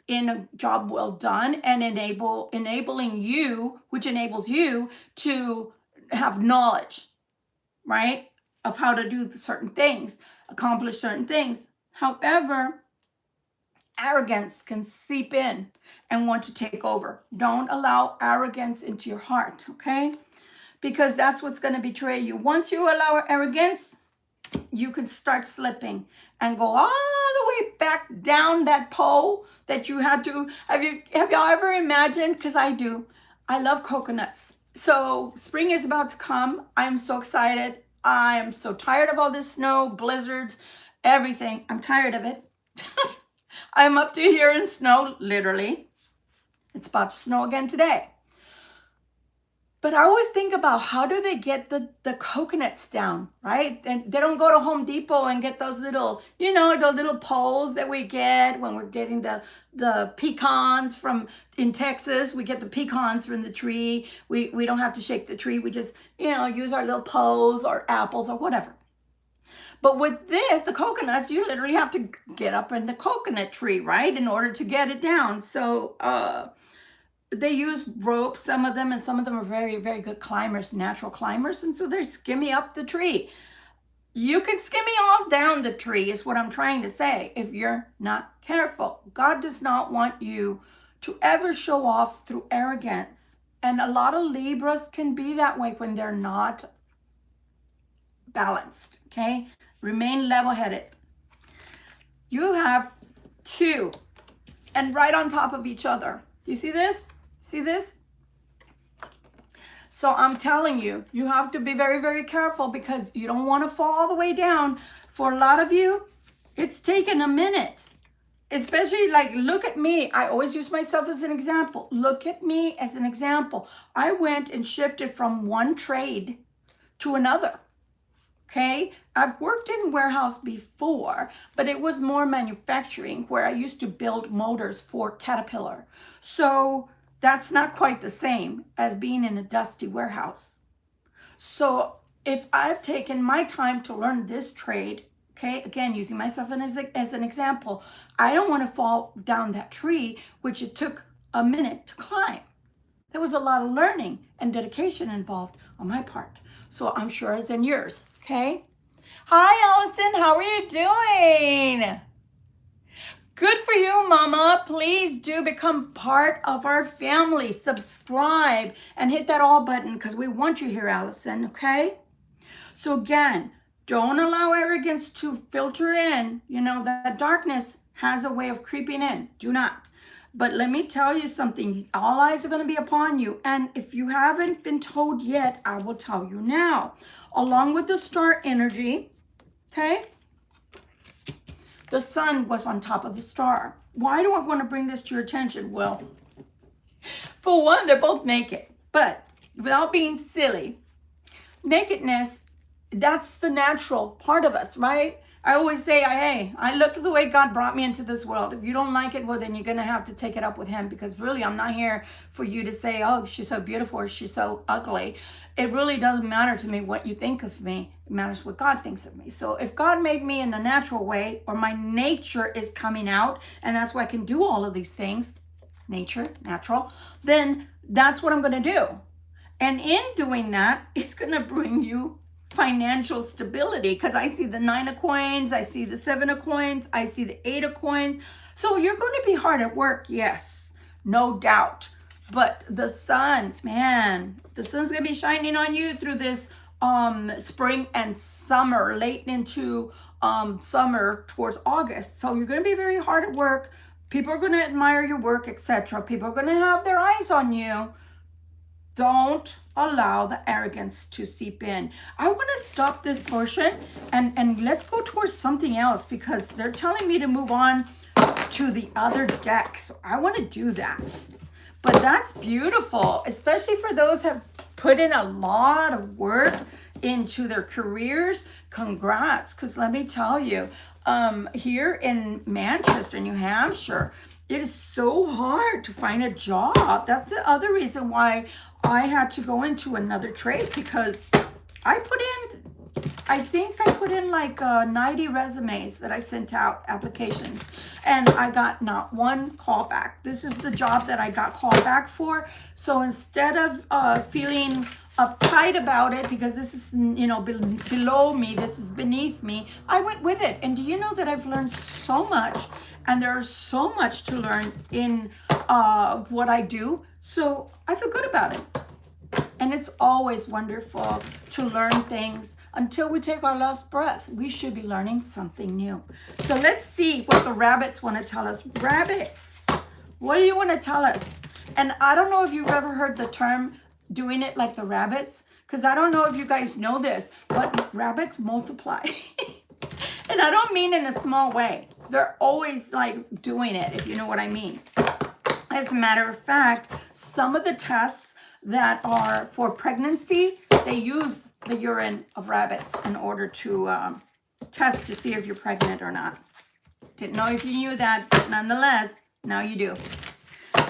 in a job well done and enabling you, which enables you to have knowledge, right, of how to do certain things, accomplish certain things. However, arrogance can seep in and want to take over. Don't allow arrogance into your heart, okay? Because that's what's going to betray you. Once you allow arrogance, you can start slipping and go all the way back down that pole that you had to. Have y'all ever imagined? Because I do. I love coconuts. So spring is about to come. I'm so excited. I am so tired of all this snow, blizzards, everything. I'm tired of it. I'm up to here in snow, literally. It's about to snow again today. But I always think about how do they get the coconuts down, right? And they don't go to Home Depot and get those little, the little poles that we get when we're getting the pecans from in Texas. We get the pecans from the tree. We don't have to shake the tree. We just, use our little poles or apples or whatever. But with this, the coconuts, you literally have to get up in the coconut tree, right? In order to get it down. So, they use ropes, some of them, and some of them are very, very good climbers, natural climbers, and so they're skimming up the tree. You can skimmy all down the tree is what I'm trying to say if you're not careful. God does not want you to ever show off through arrogance. And a lot of Libras can be that way when they're not balanced, okay? Remain level-headed. You have two, and right on top of each other. Do you see this? See this? So I'm telling you, you have to be very, very careful because you don't want to fall all the way down. For a lot of you, it's taken a minute. Especially look at me. I always use myself as an example. Look at me as an example. I went and shifted from one trade to another. Okay? I've worked in warehouse before, but it was more manufacturing where I used to build motors for Caterpillar. So that's not quite the same as being in a dusty warehouse. So if I've taken my time to learn this trade, okay, again, using myself as an example, I don't want to fall down that tree, which it took a minute to climb. There was a lot of learning and dedication involved on my part. So I'm sure it's in yours, okay? Hi, Allison, how are you doing? Good for you, Mama. Please do become part of our family. Subscribe and hit that all button because we want you here, Allison, okay? So again, don't allow arrogance to filter in. That darkness has a way of creeping in. Do not. But let me tell you something. All eyes are going to be upon you. And if you haven't been told yet, I will tell you now. Along with the star energy, okay? the sun was on top of the star. Why do I want to bring this to your attention? Well, for one, they're both naked, but without being silly, nakedness, that's the natural part of us, right? I always say, hey, I looked at the way God brought me into this world. If you don't like it, well, then you're going to have to take it up with him, because really, I'm not here for you to say, oh, she's so beautiful or she's so ugly. It really doesn't matter to me what you think of me. It matters what God thinks of me. So if God made me in a natural way, or my nature is coming out, and that's why I can do all of these things, nature, natural, then that's what I'm going to do. And in doing that, it's going to bring you financial stability, because I see the 9 of coins, I see the 7 of coins, I see the 8 of coins. So you're going to be hard at work, yes, no doubt. But the sun, man, the sun's going to be shining on you through this spring and summer, late into summer towards August. So you're going to be very hard at work. People are going to admire your work, etc. People are going to have their eyes on you. Don't allow the arrogance to seep in. I want to stop this portion and let's go towards something else, because they're telling me to move on to the other deck. So I want to do that. But that's beautiful, especially for those who have put in a lot of work into their careers. Congrats, because let me tell you, here in Manchester, New Hampshire, it is so hard to find a job. That's the other reason why I had to go into another trade, because I think I put in like 90 resumes that I sent out, applications, and I got not one call back. This is the job that I got called back for. So instead of feeling uptight about it, because this is, you know, below me, this is beneath me, I went with it. And do you know that I've learned so much, and there's so much to learn in what I do. So I feel good about it. And it's always wonderful to learn things. Until we take our last breath, we should be learning something new. So let's see what the rabbits want to tell us. Rabbits, what do you want to tell us? And I don't know if you've ever heard the term doing it like the rabbits, because I don't know if you guys know this, but rabbits multiply. And I don't mean in a small way. They're always like doing it, if you know what I mean. As a matter of fact, some of the tests that are for pregnancy, they use the urine of rabbits in order to test to see if you're pregnant or not. Didn't know if you knew that, but nonetheless, now you do.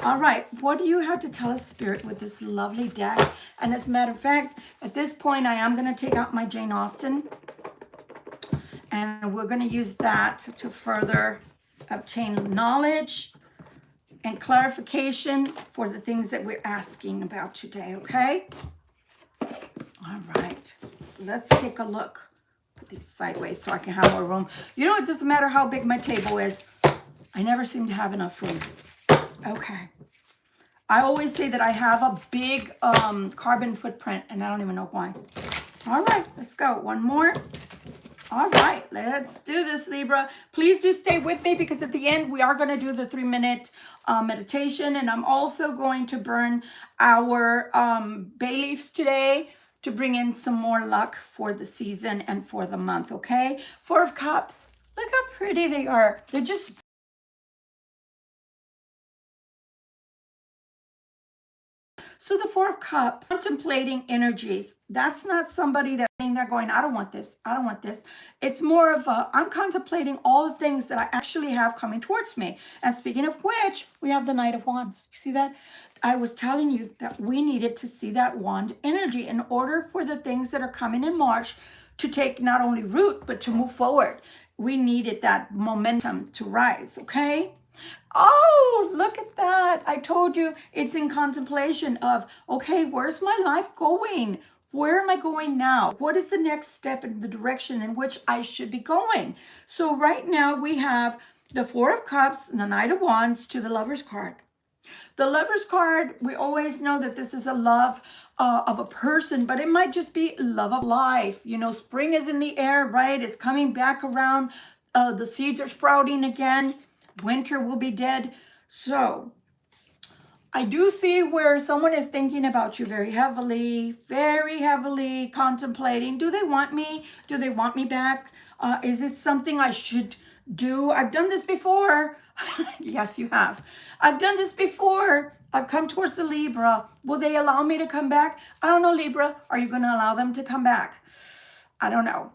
All right, what do you have to tell us, Spirit, with this lovely deck? And as a matter of fact, at this point, I am going to take out my Jane Austen, and we're going to use that to further obtain knowledge and clarification for the things that we're asking about today, okay? All right, so let's take a look. Put these sideways so I can have more room. You know, it doesn't matter how big my table is. I never seem to have enough room. Okay. I always say that I have a big carbon footprint, and I don't even know why. All right, let's go. One more. All right, let's do this, Libra. Please do stay with me, because at the end, we are going to do the 3-minute meditation. And I'm also going to burn our bay leaves today to bring in some more luck for the season and for the month, okay? 4 of Cups. Look how pretty they are. They're just... So the 4 of Cups, contemplating energies. That's not somebody that they're going, I don't want this, I don't want this. It's more of a, I'm contemplating all the things that I actually have coming towards me. And speaking of which, we have the Knight of Wands. You see that? I was telling you that we needed to see that wand energy in order for the things that are coming in March to take not only root, but to move forward. We needed that momentum to rise, okay? Oh, look at that. I told you it's in contemplation of, okay, where's my life going? Where am I going now? What is the next step in the direction in which I should be going? So right now we have the 4 of Cups and the Knight of Wands to the Lover's card. The Lover's card, we always know that this is a love of a person, but it might just be love of life. You know, spring is in the air, right? It's coming back around. The seeds are sprouting again. Winter will be dead. So I do see where someone is thinking about you very heavily contemplating. Do they want me? Do they want me back? Is it something I should I've done this before. Yes, you have. I've done this before. I've come towards the Libra. Will they allow me to come back? I don't know, Libra. Are you going to allow them to come back? I don't know.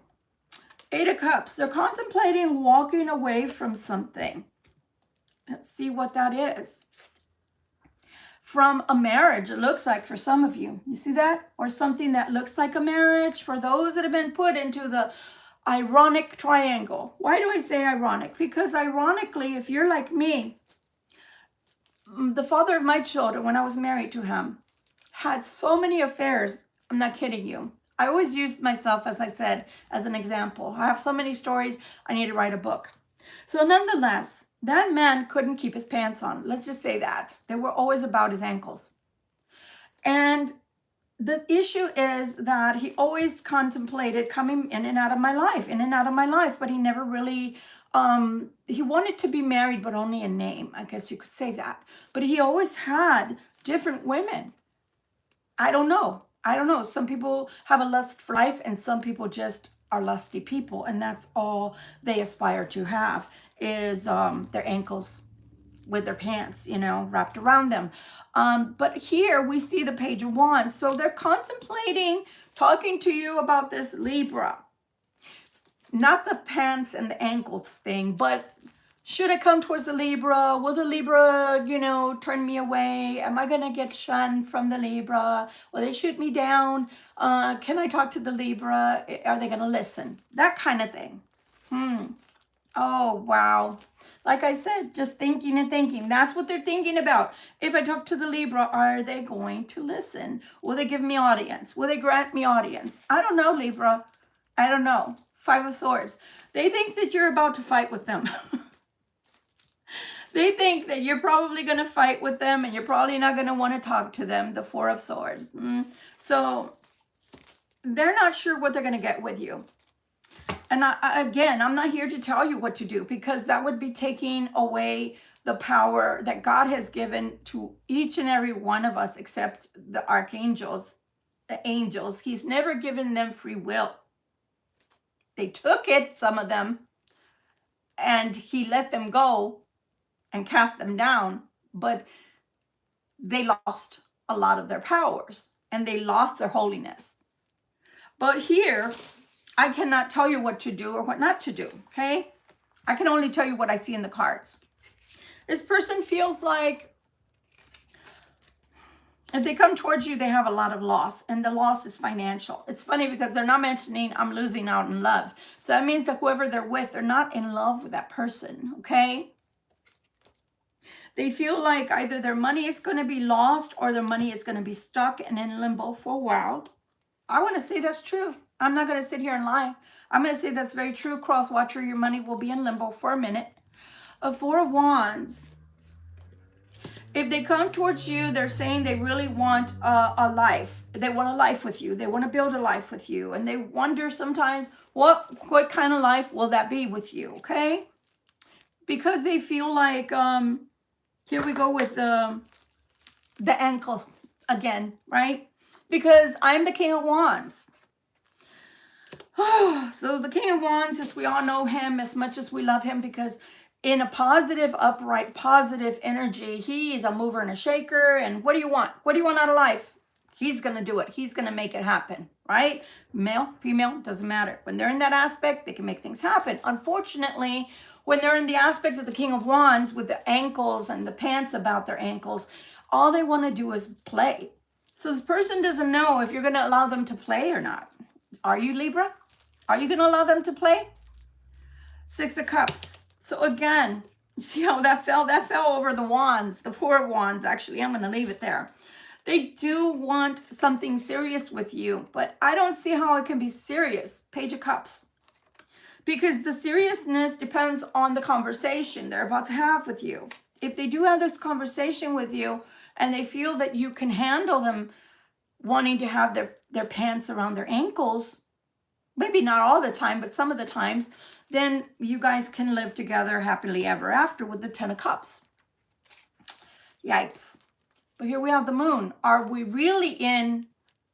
8 of Cups. They're contemplating walking away from something. Let's see what that is. From a marriage, it looks like, for some of you. You see that? Or something that looks like a marriage for those that have been put into the ironic triangle. Why do I say ironic? Because ironically, if you're like me, the father of my children, when I was married to him, had so many affairs. I'm not kidding you. I always use myself, as I said, as an example. I have so many stories, I need to write a book. So nonetheless, that man couldn't keep his pants on. Let's just say that. They were always about his ankles. And the issue is that he always contemplated coming in and out of my life, but he never really, he wanted to be married, but only in name. I guess you could say that. But he always had different women. I don't know. Some people have a lust for life, and some people just are lusty people. And that's all they aspire to have is their ankles with their pants, wrapped around them. But here we see the Page of Wands. So they're contemplating talking to you about this Libra. Not the pants and the ankles thing, but should I come towards the Libra? Will the Libra, turn me away? Am I going to get shunned from the Libra? Will they shoot me down? Can I talk to the Libra? Are they going to listen? That kind of thing. Oh, wow. Like I said, just thinking and thinking. That's what they're thinking about. If I talk to the Libra, are they going to listen? Will they give me audience? Will they grant me audience? I don't know, Libra. I don't know. 5 of Swords. They think that you're about to fight with them. They think that you're probably going to fight with them and you're probably not going to want to talk to them. The 4 of Swords. So they're not sure what they're going to get with you. And again, I'm not here to tell you what to do, because that would be taking away the power that God has given to each and every one of us, except the archangels, the angels. He's never given them free will. They took it, some of them, and he let them go and cast them down, but they lost a lot of their powers and they lost their holiness. But here, I cannot tell you what to do or what not to do, okay? I can only tell you what I see in the cards. This person feels like if they come towards you, they have a lot of loss, and the loss is financial. It's funny because they're not mentioning I'm losing out in love. So that means that whoever they're with, they're not in love with that person, okay? They feel like either their money is going to be lost or their money is going to be stuck and in limbo for a while. I want to say that's true. I'm not going to sit here and lie. I'm going to say that's very true. Cross watcher, your money will be in limbo for a minute. A 4 of Wands. If they come towards you, they're saying they really want a life. They want a life with you. They want to build a life with you. And they wonder sometimes, what kind of life will that be with you, okay? Because they feel like, here we go with the ankle again, right? Because I'm the King of Wands. So the King of Wands, as we all know him, as much as we love him, because in a positive, upright, positive energy, he's a mover and a shaker. And what do you want? What do you want out of life? He's going to do it. He's going to make it happen, right? Male, female, doesn't matter. When they're in that aspect, they can make things happen. Unfortunately, when they're in the aspect of the King of Wands with the ankles and the pants about their ankles, all they want to do is play. So this person doesn't know if you're going to allow them to play or not. Are you, Libra? Are you going to allow them to play? 6 of Cups. So again, see how that fell? That fell over the wands, the 4 of Wands, actually. I'm going to leave it there. They do want something serious with you, but I don't see how it can be serious. Page of Cups. Because the seriousness depends on the conversation they're about to have with you. If they do have this conversation with you and they feel that you can handle them wanting to have their pants around their ankles, maybe not all the time, but some of the times, then you guys can live together happily ever after with the 10 of Cups. Yipes. But here we have the Moon. Are we really in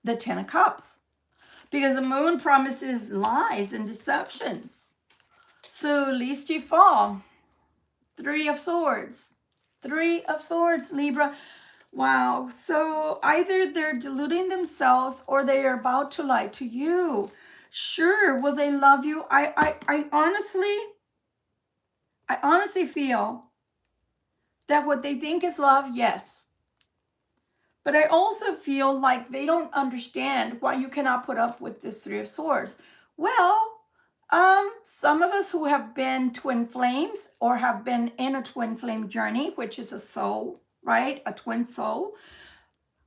the 10 of Cups? Because the Moon promises lies and deceptions. So least you fall. 3 of Swords. 3 of Swords, Libra. Wow. So either they're deluding themselves or they are about to lie to you. Sure, will they love you? I honestly feel that what they think is love, yes. But I also feel like they don't understand why you cannot put up with this 3 of Swords. Well, some of us who have been twin flames or have been in a twin flame journey, which is a soul, right? A twin soul,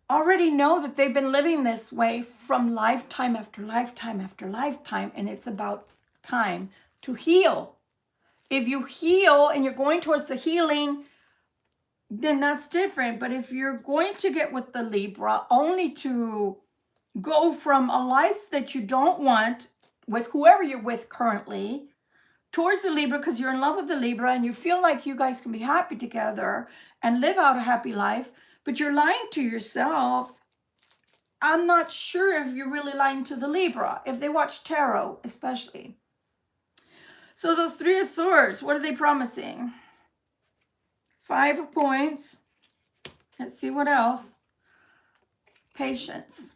already know that they've been living this way from lifetime after lifetime after lifetime, and it's about time to heal. If you heal and you're going towards the healing, then that's different. But if you're going to get with the Libra only to go from a life that you don't want with whoever you're with currently towards the Libra because you're in love with the Libra and you feel like you guys can be happy together and live out a happy life, but you're lying to yourself, I'm not sure if you're really lying to the Libra, if they watch tarot especially. So those 3 of Swords, what are they promising? 5 of Coins. Let's see what else. Patience.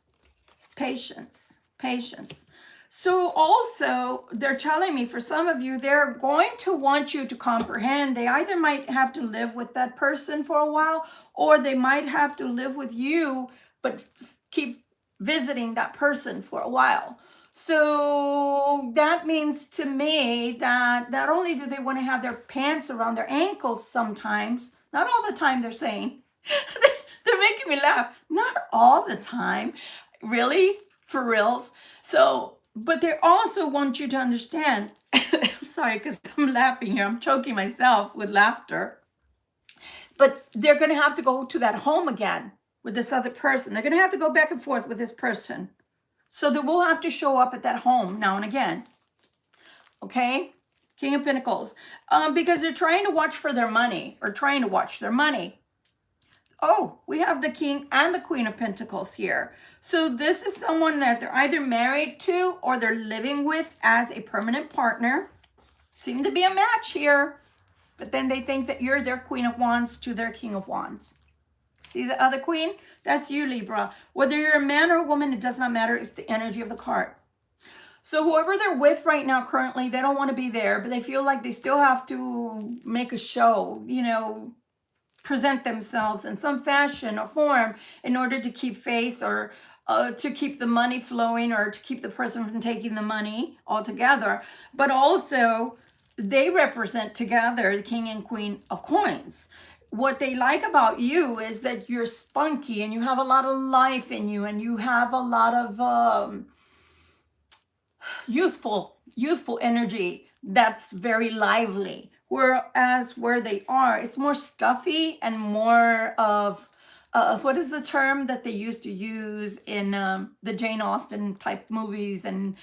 Patience. Patience. So also, they're telling me, for some of you, they're going to want you to comprehend. They either might have to live with that person for a while, or they might have to live with you, but keep visiting that person for a while. So that means to me that not only do they want to have their pants around their ankles sometimes, not all the time they're saying, they're making me laugh, not all the time, really, for reals. So, but they also want you to understand, sorry, because I'm laughing here, I'm choking myself with laughter, but they're going to have to go to that home again with this other person. They're going to have to go back and forth with this person. So they will have to show up at that home now and again. Okay? King of Pentacles. Because they're trying to watch for their money, or trying to watch their money. Oh, we have the King and the Queen of Pentacles here. So this is someone that they're either married to or they're living with as a permanent partner. Seem to be a match here. But then they think that you're their Queen of Wands to their King of Wands. See the other Queen? That's you, Libra. Whether you're a man or a woman, it does not matter. It's the energy of the card. So whoever they're with right now currently, they don't want to be there, but they feel like they still have to make a show, you know, present themselves in some fashion or form in order to keep face or to keep the money flowing or to keep the person from taking the money altogether. But also, they represent together the King and Queen of Coins. What they like about you is that you're spunky and you have a lot of life in you and you have a lot of youthful energy that's very lively. Whereas where they are, it's more stuffy and more of, what is the term that they used to use in the Jane Austen type movies and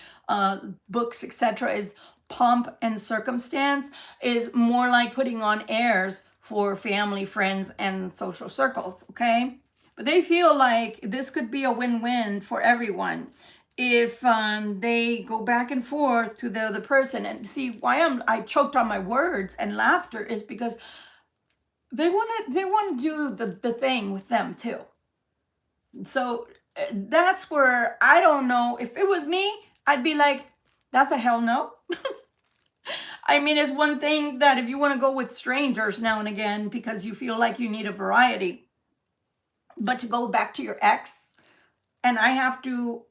books, etc., is pomp and circumstance, is more like putting on airs for family, friends, and social circles, okay? But they feel like this could be a win-win for everyone if they go back and forth to the other person. And see why I choked on my words and laughter is because they want to do the thing with them too. So that's where, I don't know, if it was me, I'd be like, that's a hell no. I mean, it's one thing that if you want to go with strangers now and again because you feel like you need a variety, but to go back to your ex, and I have to,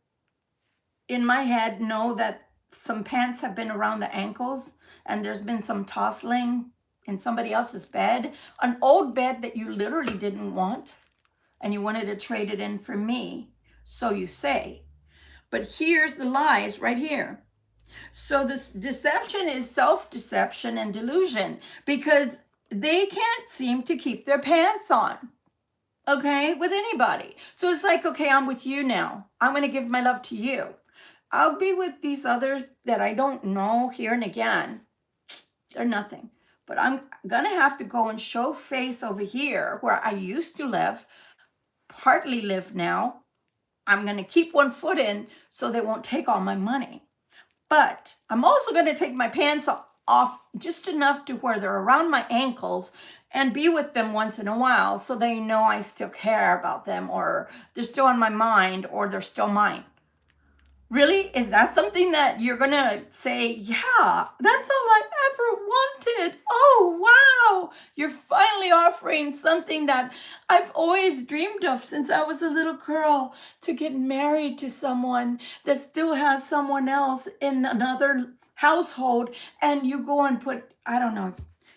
in my head, know that some pants have been around the ankles and there's been some tossling in somebody else's bed, an old bed that you literally didn't want and you wanted to trade it in for me, so you say. But here's the lies right here. So this deception is self-deception and delusion because they can't seem to keep their pants on, okay, with anybody. So it's like, okay, I'm with you now. I'm going to give my love to you. I'll be with these others that I don't know here and again. They're nothing. But I'm going to have to go and show face over here where I used to live, partly live now. I'm going to keep one foot in so they won't take all my money. But I'm also going to take my pants off off just enough to where they're around my ankles and be with them once in a while so they know I still care about them, or they're still on my mind, or they're still mine. Really? Is that something that you're going to say, yeah, that's all I ever wanted? Oh, wow. You're finally offering something that I've always dreamed of since I was a little girl, to get married to someone that still has someone else in another household. And you go and put, I don't know.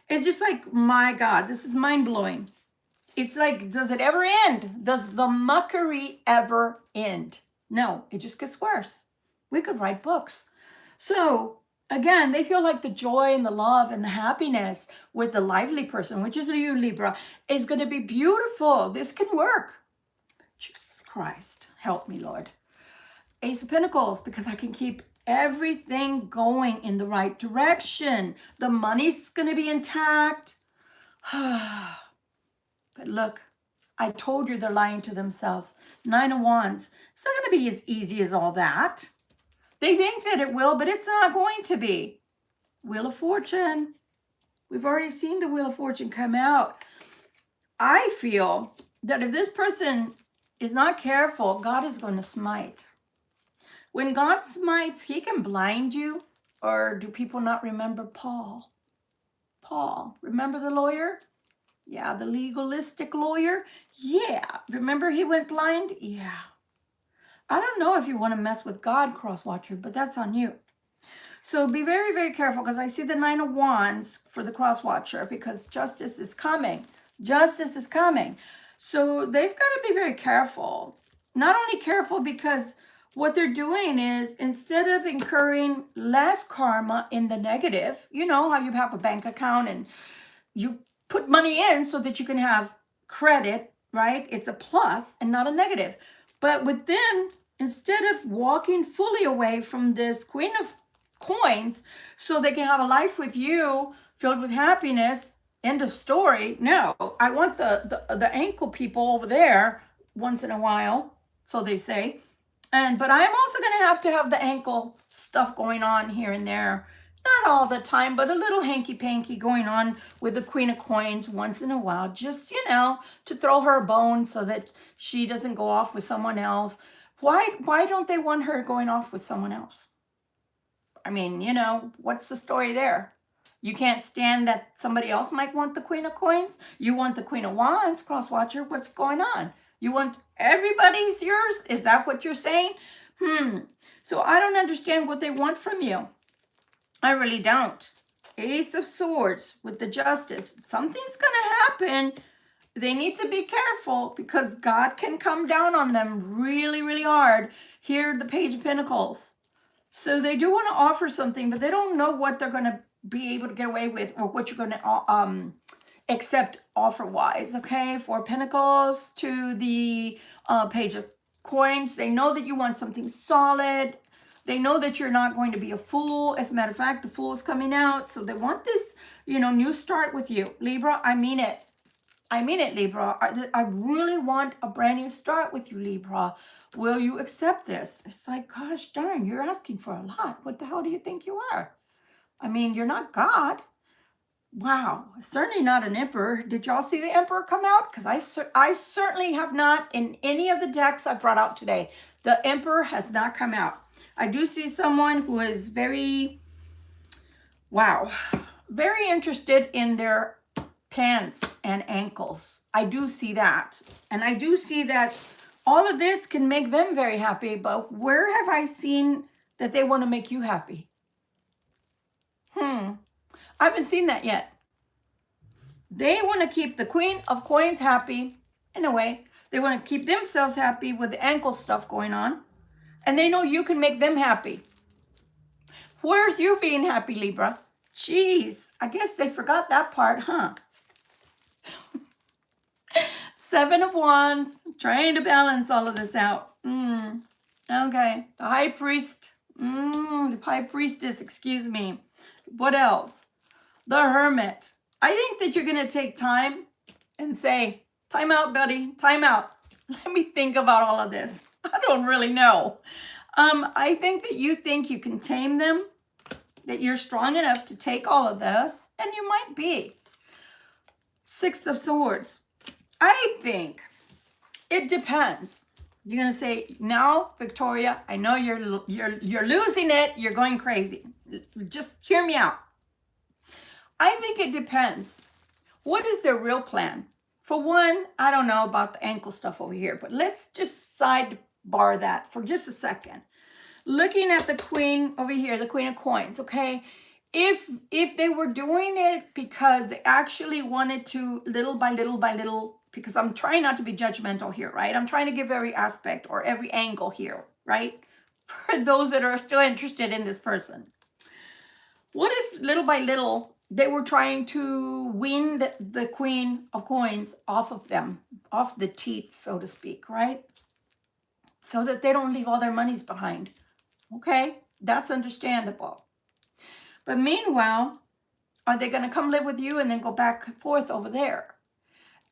It's just like, my God, this is mind blowing. It's like, does it ever end? Does the muckery ever end? No, it just gets worse. We could write books. So again, they feel like the joy and the love and the happiness with the lively person, which is you, Libra, is going to be beautiful. This can work. Jesus Christ, help me, Lord. Ace of Pentacles, because I can keep everything going in the right direction. The money's going to be intact. But look, I told you they're lying to themselves. 9 of Wands. It's not going to be as easy as all that. They think that it will, but it's not going to be. Wheel of Fortune. We've already seen the Wheel of Fortune come out. I feel that if this person is not careful, God is going to smite. When God smites, he can blind you. Or do people not remember Paul? Paul, remember the lawyer? Yeah, the legalistic lawyer. Yeah, remember he went blind? Yeah. I don't know if you want to mess with God, cross-watcher, but that's on you. So be very, very careful, because I see the 9 of Wands for the cross-watcher, because justice is coming. Justice is coming. So they've got to be very careful. Not only careful because what they're doing is, instead of incurring less karma in the negative, you know how you have a bank account and you put money in so that you can have credit, right? It's a plus and not a negative. But with them, instead of walking fully away from this Queen of Coins so they can have a life with you filled with happiness, end of story. No, I want the ankle people over there once in a while, so they say. But I am also going to have the ankle stuff going on here and there. Not all the time, but a little hanky-panky going on with the Queen of Coins once in a while. Just, you know, to throw her a bone so that she doesn't go off with someone else. Why don't they want her going off with someone else? I mean, you know, what's the story there? You can't stand that somebody else might want the Queen of Coins? You want the Queen of Wands, cross-watcher? What's going on? You want everybody's yours? Is that what you're saying? So I don't understand what they want from you. I really don't. Ace of Swords with the Justice. Something's going to happen. They need to be careful, because God can come down on them really, really hard. Here, the Page of Pentacles. So they do want to offer something, but they don't know what they're going to be able to get away with, or what you're going to accept offer-wise, okay? 4 Pentacles to the Page of Coins. They know that you want something solid. They know that you're not going to be a fool. As a matter of fact, the Fool is coming out. So they want this, you know, new start with you. Libra, I mean it. I mean it, Libra. I really want a brand new start with you, Libra. Will you accept this? It's like, gosh darn, you're asking for a lot. What the hell do you think you are? I mean, you're not God. Wow, certainly not an Emperor. Did y'all see the Emperor come out? Because I certainly have not in any of the decks I brought out today. The Emperor has not come out. I do see someone who is very, wow, very interested in their pants and ankles. I do see that. And I do see that all of this can make them very happy, but where have I seen that they want to make you happy? I haven't seen that yet. They want to keep the Queen of Coins happy in a way. They want to keep themselves happy with the ankle stuff going on. And they know you can make them happy. Where's you being happy, Libra? Jeez, I guess they forgot that part, huh? 7 of Wands, trying to balance all of this out. Okay, the High Priest, the High Priestess, excuse me. What else? The Hermit. I think that you're going to take time and say, time out, buddy, time out. Let me think about all of this. I don't really know. I think that you think you can tame them. that you're strong enough to take all of this, and you might be. Six of Swords. I think it depends. You're gonna say, now, Victoria, I know you're losing it. You're going crazy. Just hear me out. I think it depends. What is their real plan? For one, I don't know about the ankle stuff over here, but let's just sidebar that for just a second. Looking at the Queen over here, the Queen of Coins, okay? If they were doing it because they actually wanted to, little by little, because I'm trying not to be judgmental here, right? I'm trying to give every aspect or every angle here, right? For those that are still interested in this person. What if little by little they were trying to wean the Queen of Coins off of them, off the teeth, so to speak, right? So that they don't leave all their monies behind. Okay, that's understandable. But meanwhile, are they going to come live with you and then go back and forth over there?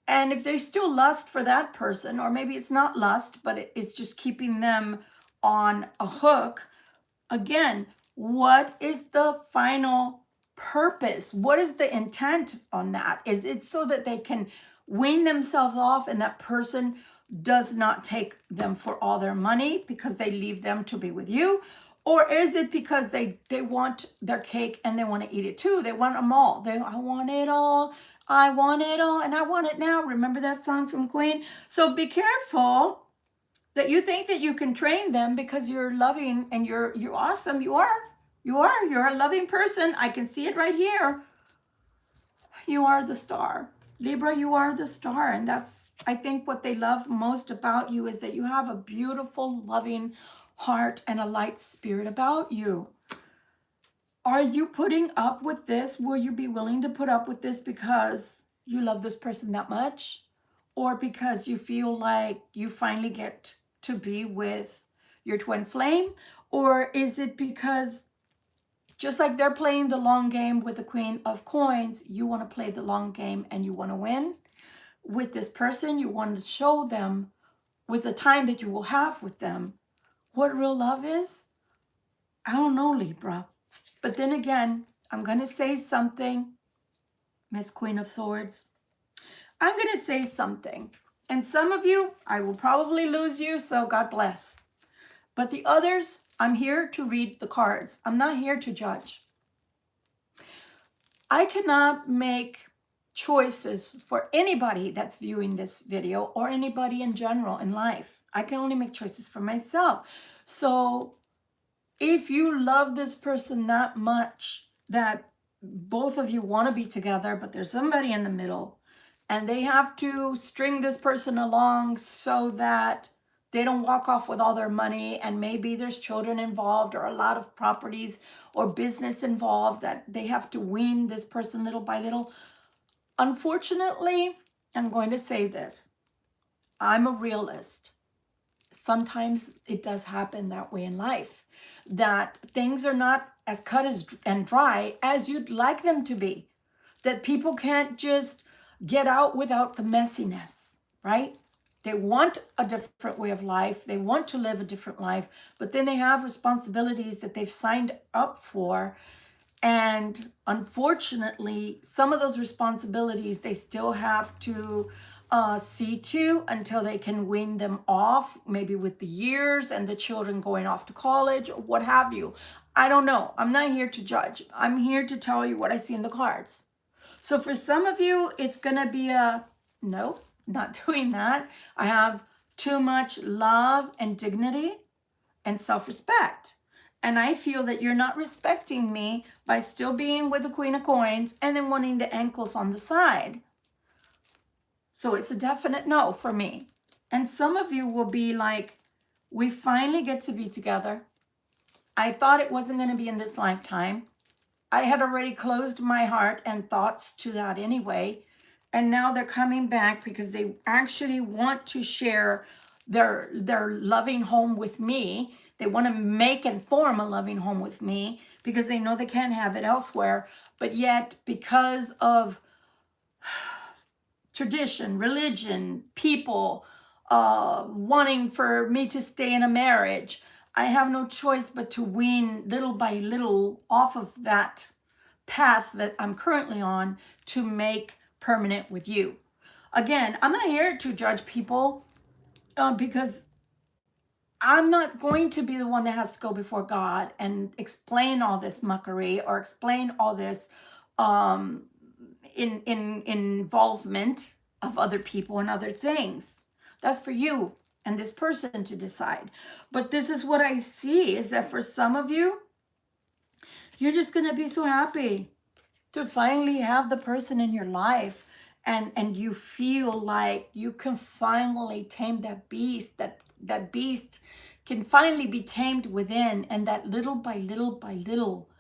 And if there's still lust for that person, or maybe it's not lust, but it's just keeping them on a hook, again, what is the final purpose? What is the intent on that? Is it so that they can wean themselves off and that person does not take them for all their money because they leave them to be with you? Or is it because they want their cake and they want to eat it too? They want them all. I want it all. I want it all, and I want it now. Remember that song from Queen? So be careful that you think that you can train them because you're loving and you're awesome. You're a loving person. I can see it right here. You are the star. Libra, you are the star. And that's, I think, what they love most about you is that you have a beautiful, loving heart and a light spirit about you. Are you putting up with this? Will you be willing to put up with this because you love this person that much? Or because you feel like you finally get to be with your twin flame? Or is it because just like they're playing the long game with the Queen of Coins, you want to play the long game and you want to win with this person? You want to show them with the time that you will have with them what real love is? I don't know, Libra. But then again, I'm going to say something, Miss Queen of Swords. I'm going to say something. And some of you, I will probably lose you, so God bless. But the others, I'm here to read the cards. I'm not here to judge. I cannot make choices for anybody that's viewing this video or anybody in general in life. I can only make choices for myself. So if you love this person that much that both of you want to be together, but there's somebody in the middle and they have to string this person along so that they don't walk off with all their money, and maybe there's children involved or a lot of properties or business involved that they have to wean this person little by little. Unfortunately, I'm going to say this. I'm a realist. Sometimes it does happen that way in life, that things are not as cut and dry as you'd like them to be, that people can't just get out without the messiness, right? They want a different way of life. They want to live a different life, but then they have responsibilities that they've signed up for. And unfortunately, some of those responsibilities, they still have to see to until they can wean them off, maybe with the years and the children going off to college or what have you. I don't know. I'm not here to judge. I'm here to tell you what I see in the cards. So for some of you, it's going to be a no, not doing that. I have too much love and dignity and self-respect. And I feel that you're not respecting me by still being with the Queen of Coins and then wanting the ankles on the side. So it's a definite no for me. And some of you will be like, we finally get to be together. I thought it wasn't going to be in this lifetime. I had already closed my heart and thoughts to that anyway. And now they're coming back because they actually want to share their loving home with me. They want to make and form a loving home with me because they know they can't have it elsewhere. But yet, because of tradition, religion, people wanting for me to stay in a marriage, I have no choice but to wean little by little off of that path that I'm currently on to make permanent with you. Again, I'm not here to judge people because I'm not going to be the one that has to go before God and explain all this muckery or explain all this um, in involvement of other people and other things. That's for you and this person to decide. But this is what I see, is that for some of you, you're just going to be so happy to finally have the person in your life, and you feel like you can finally tame that beast, that beast can finally be tamed within, and that little by little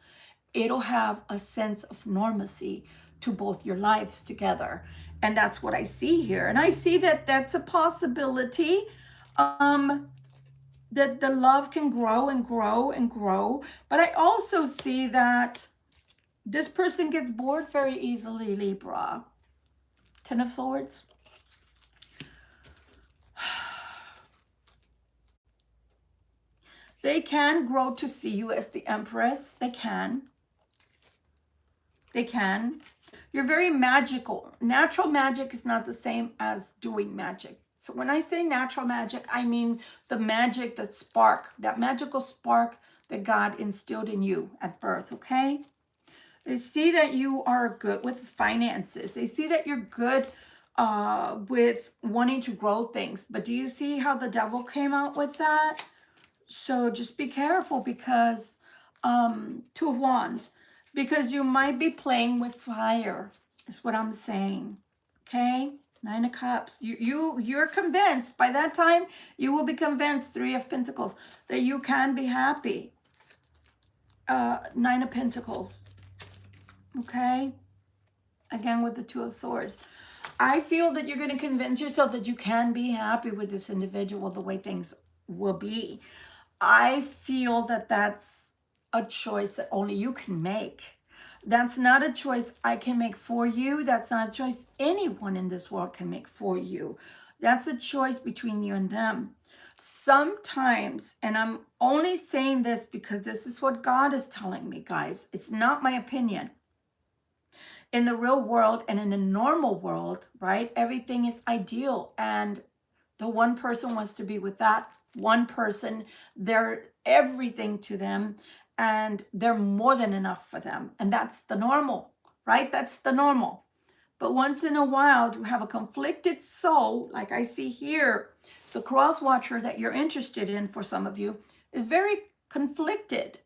it'll have a sense of normalcy to both your lives together. And that's what I see here. And I see that that's a possibility, that the love can grow and grow and grow. But I also see that this person gets bored very easily, Libra. Ten of Swords. They can grow to see you as the Empress. They can. They can. You're very magical. Natural magic is not the same as doing magic. So when I say natural magic, I mean the magic, that spark, that magical spark that God instilled in you at birth, okay? They see that you are good with finances. They see that you're good with wanting to grow things. But do you see how the devil came out with that? So just be careful, because Two of Wands, because you might be playing with fire, is what I'm saying. Okay? Nine of Cups. You're convinced. By that time, you will be convinced, Three of Pentacles, that you can be happy. Nine of Pentacles. Okay? Again with the Two of Swords. I feel that you're going to convince yourself that you can be happy with this individual the way things will be. I feel that that's a choice that only you can make. That's not a choice I can make for you. That's not a choice anyone in this world can make for you. That's a choice between you and them. Sometimes, and I'm only saying this because this is what God is telling me, guys. It's not my opinion. In the real world and in the normal world, right, everything is ideal, and the one person wants to be with that one person. They're everything to them, and they're more than enough for them. And that's the normal, right? That's the normal. But once in a while, you have a conflicted soul, like I see here. The cross watcher that you're interested in, for some of you, is very conflicted.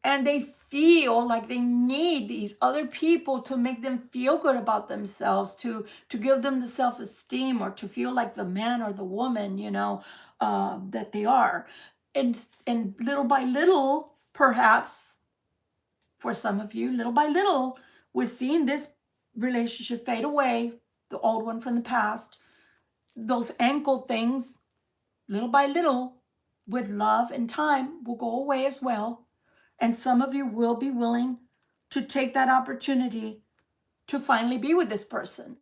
And they feel like they need these other people to make them feel good about themselves, to give them the self-esteem, or to feel like the man or the woman, you know, that they are. And little by little, perhaps, for some of you, little by little, we're seeing this relationship fade away, the old one from the past. Those ankle things, little by little, with love and time, will go away as well. And some of you will be willing to take that opportunity to finally be with this person.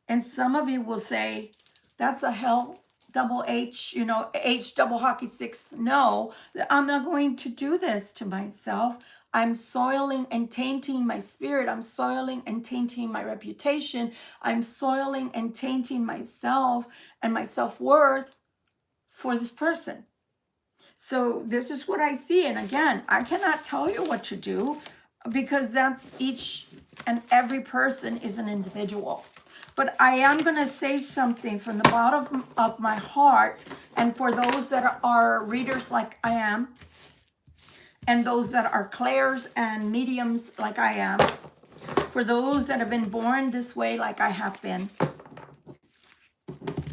And some of you will say, that's a hell double H, you know, H double hockey sticks. No, I'm not going to do this to myself. I'm soiling and tainting my spirit. I'm soiling and tainting my reputation. I'm soiling and tainting myself and my self-worth for this person. So this is what I see. And again, I cannot tell you what to do, because that's each and every person is an individual. But I am going to say something from the bottom of my heart. And for those that are readers like I am, and those that are clairs and mediums like I am, for those that have been born this way like I have been,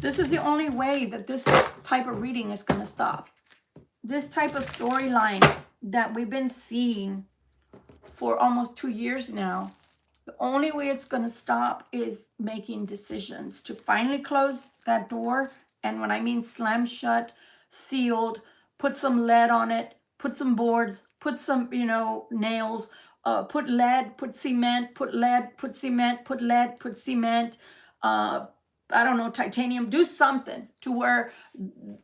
this is the only way that this type of reading is going to stop. This type of storyline that we've been seeing for almost 2 years now, the only way it's going to stop is making decisions to finally close that door. And when I mean slam shut, sealed, put some lead on it, put some boards, put some, you know, nails, put lead, put cement, put lead, put cement, put lead, put cement, I don't know, titanium, do something to where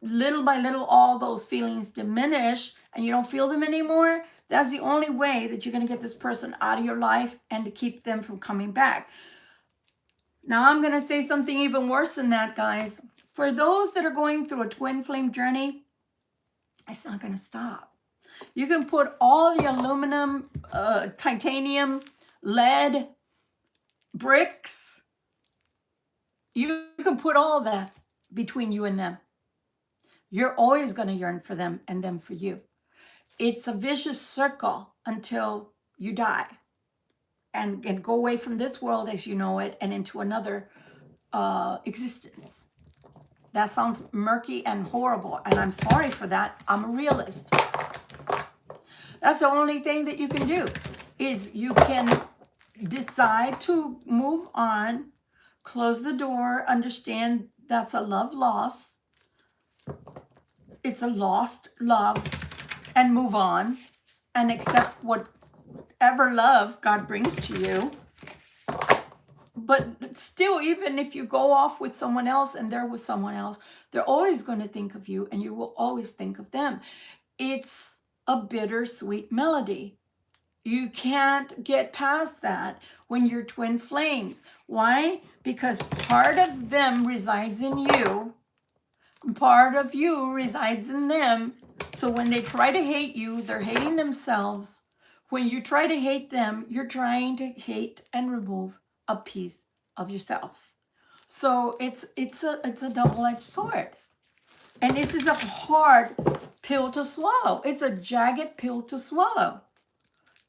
little by little all those feelings diminish and you don't feel them anymore. That's the only way that you're going to get this person out of your life and to keep them from coming back. Now I'm going to say something even worse than that, guys. For those that are going through a twin flame journey, it's not going to stop. You can put all the aluminum, titanium, lead, bricks. You can put all that between you and them. You're always going to yearn for them and them for you. It's a vicious circle until you die and go away from this world as you know it and into another existence. That sounds murky and horrible, and I'm sorry for that. I'm a realist. That's the only thing that you can do, is you can decide to move on, close the door, understand that's a love loss. It's a lost love, and move on and accept whatever love God brings to you. But still, even if you go off with someone else and they're with someone else, they're always going to think of you and you will always think of them. It's a bittersweet melody. You can't get past that when you're twin flames. Why? Because part of them resides in you. Part of you resides in them. So when they try to hate you, they're hating themselves. When you try to hate them, you're trying to hate and remove a piece of yourself. So it's a double-edged sword. And this is a hard pill to swallow. It's a jagged pill to swallow.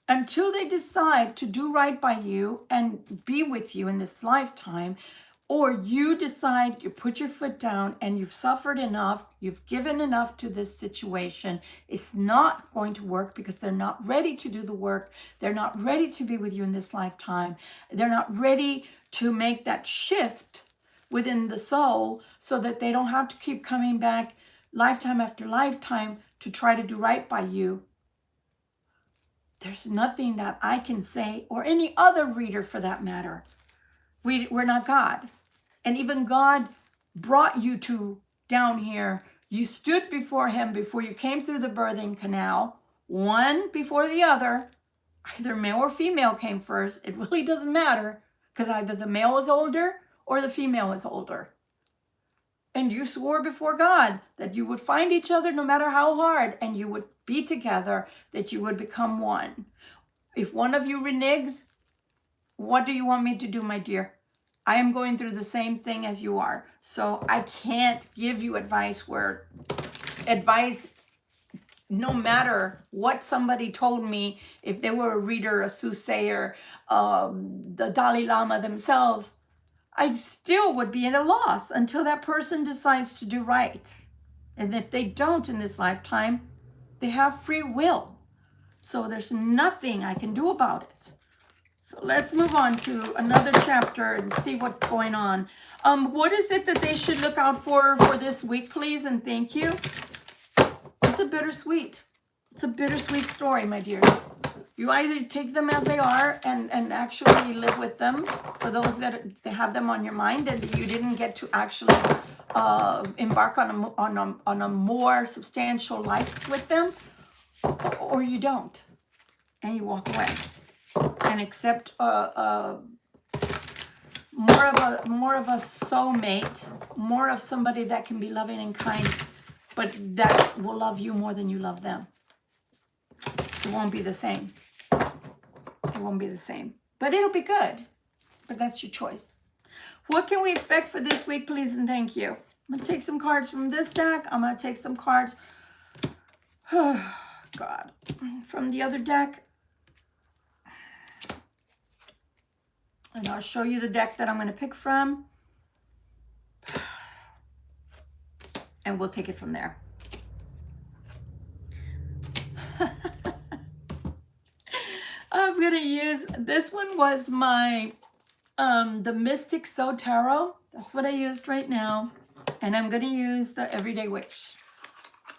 Until they decide to do right by you and be with you in this lifetime, or you decide to put your foot down and you've suffered enough, you've given enough to this situation, it's not going to work because they're not ready to do the work. They're not ready to be with you in this lifetime. They're not ready to make that shift within the soul so that they don't have to keep coming back lifetime after lifetime to try to do right by you. There's nothing that I can say, or any other reader for that matter. We're not God. And even God brought you two down here. You stood before him before you came through the birthing canal, one before the other. Either male or female came first. It really doesn't matter, because either the male is older or the female is older. And you swore before God that you would find each other no matter how hard, and you would be together, that you would become one. If one of you reneges, what do you want me to do, my dear? I am going through the same thing as you are. So I can't give you advice no matter what somebody told me, if they were a reader, a soothsayer, the Dalai Lama themselves, I still would be at a loss until that person decides to do right. And if they don't in this lifetime, they have free will. So there's nothing I can do about it. So let's move on to another chapter and see what's going on. What is it that they should look out for this week, please? And thank you. It's a bittersweet. It's a bittersweet story, my dears. You either take them as they are and actually live with them, for those that they have them on your mind and you didn't get to actually embark on a more substantial life with them, or you don't, and you walk away and accept more of a soulmate, more of somebody that can be loving and kind, but that will love you more than you love them. It won't be the same. It won't be the same, but it'll be good. But that's your choice. What can we expect for this week, please and thank you? I'm going to take some cards from this deck. I'm going to take some cards, oh, God, from the other deck. And I'll show you the deck that I'm going to pick from. And we'll take it from there. I'm going to use, this one was my, the Mystic So Tarot. That's what I used right now. And I'm going to use the Everyday Witch.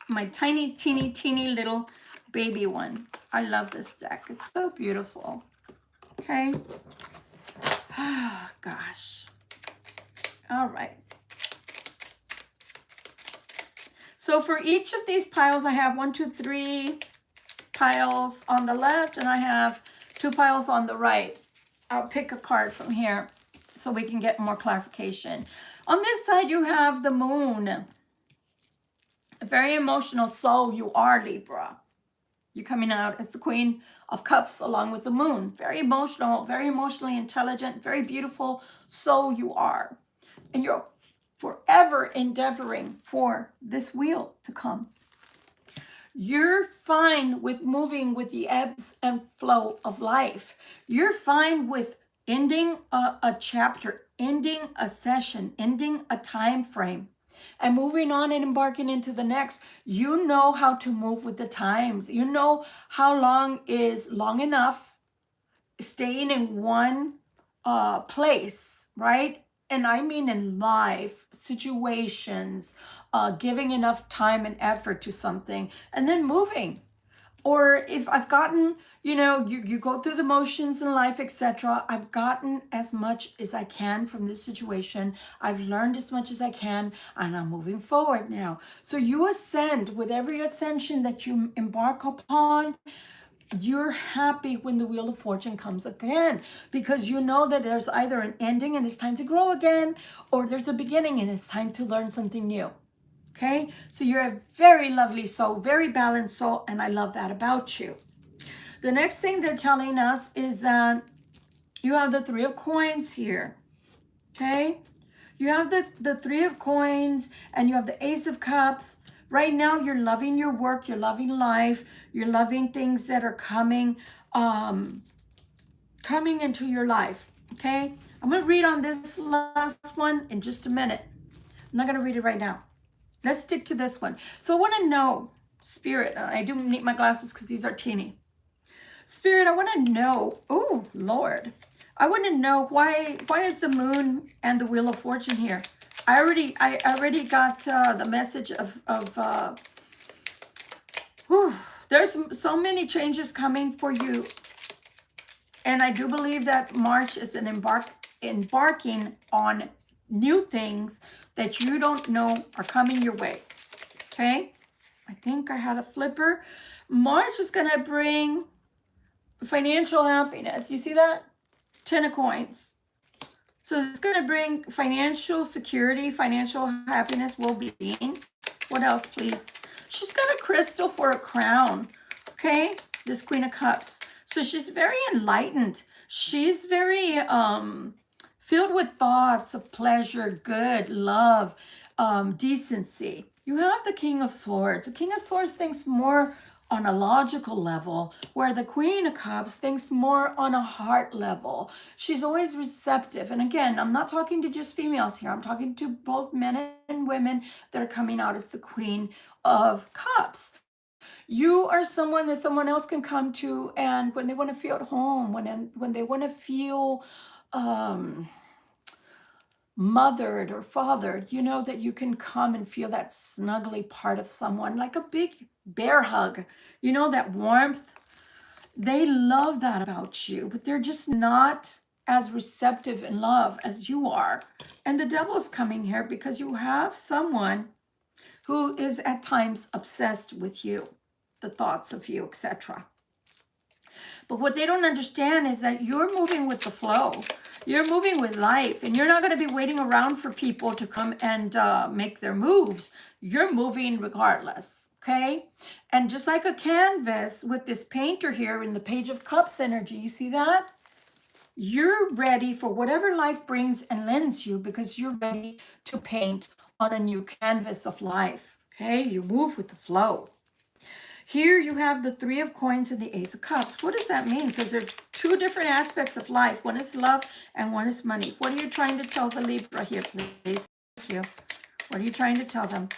My tiny, teeny little baby one. I love this deck. It's so beautiful. Okay. Oh, gosh. All right. So for each of these piles, I have 1, 2, 3 piles on the left, and I have 2 piles on the right. I'll pick a card from here so we can get more clarification. On this side, you have the moon. A very emotional soul you are, Libra. You're coming out as the Queen of Cups along with the moon. Very emotional, very emotionally intelligent, very beautiful soul you are. And you're forever endeavoring for this wheel to come. You're fine with moving with the ebbs and flow of life. You're fine with ending a chapter, ending a session, ending a time frame, and moving on and embarking into the next. You know how to move with the times. You know how long is long enough staying in one place, right? And I mean in life situations, giving enough time and effort to something and then moving. Or if I've gotten, you know, you go through the motions in life, etc. I've gotten as much as I can from this situation. I've learned as much as I can, and I'm moving forward now. So you ascend. With every ascension that you embark upon, you're happy when the Wheel of Fortune comes again, because you know that there's either an ending and it's time to grow again, or there's a beginning and it's time to learn something new. Okay, so you're a very lovely soul, very balanced soul, and I love that about you. The next thing they're telling us is that you have the 3 of Coins here. Okay, you have the 3 of Coins and you have the Ace of Cups. Right now, you're loving your work, you're loving life, you're loving things that are coming into your life. Okay, I'm going to read on this last one in just a minute. I'm not going to read it right now. Let's stick to this one. So I want to know, Spirit, I do need my glasses because these are teeny. Spirit, I want to know, oh, Lord, I want to know why is the moon and the Wheel of Fortune here? I already got the message of there's so many changes coming for you. And I do believe that March is an embarking on new things that you don't know are coming your way. Okay, I think I had a flipper. March is going to bring financial happiness. You see that? 10 of Coins. So it's going to bring financial security, financial happiness, well-being. What else, please? She's got a crystal for a crown. Okay, this Queen of Cups. So she's very enlightened. She's very filled with thoughts of pleasure, good, love, decency. You have the King of Swords. The King of Swords thinks more on a logical level, where the Queen of Cups thinks more on a heart level. She's always receptive. And again, I'm not talking to just females here. I'm talking to both men and women that are coming out as the Queen of Cups. You are someone that someone else can come to, and when they want to feel at home, when they want to feel mothered or fathered, you know that you can come and feel that snuggly part of someone, like a big bear hug, you know, that warmth. They love that about you, but they're just not as receptive in love as you are. And the devil's coming here because you have someone who is at times obsessed with you, the thoughts of you, etc. But what they don't understand is that you're moving with the flow. You're moving with life, and you're not going to be waiting around for people to come and make their moves. You're moving regardless, okay? And just like a canvas with this painter here in the Page of Cups energy, you see that? You're ready for whatever life brings and lends you, because you're ready to paint on a new canvas of life, okay? You move with the flow. Here you have the 3 of Coins and the Ace of Cups. What does that mean? Because there's 2 different aspects of life. One is love and one is money. What are you trying to tell the Libra here, please? Thank you. What are you trying to tell them?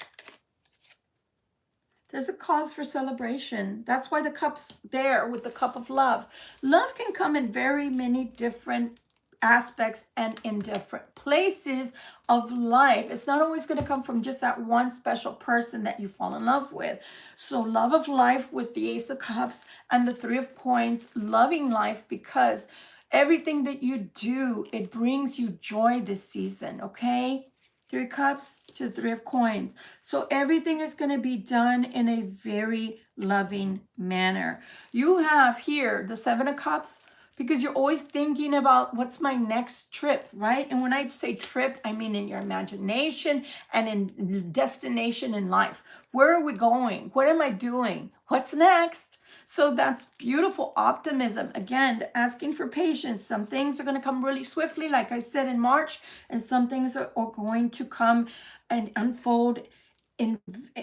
There's a cause for celebration. That's why the cup's there with the cup of love. Love can come in very many different aspects and in different places of life. It's not always going to come from just that one special person that you fall in love with. So love of life with the Ace of Cups and the 3 of Coins, loving life because Everything that you do, it brings you joy this season, okay? 3 cups to the 3 of coins. So everything is going to be done in a very loving manner. You have here the 7 of cups because you're always thinking about what's my next trip, right? And when I say trip, I mean in your imagination and in destination in life. Where are we going? What am I doing? What's next? So that's beautiful optimism. Again, asking for patience. Some things are going to come really swiftly, like I said in March, and some things are going to come and unfold.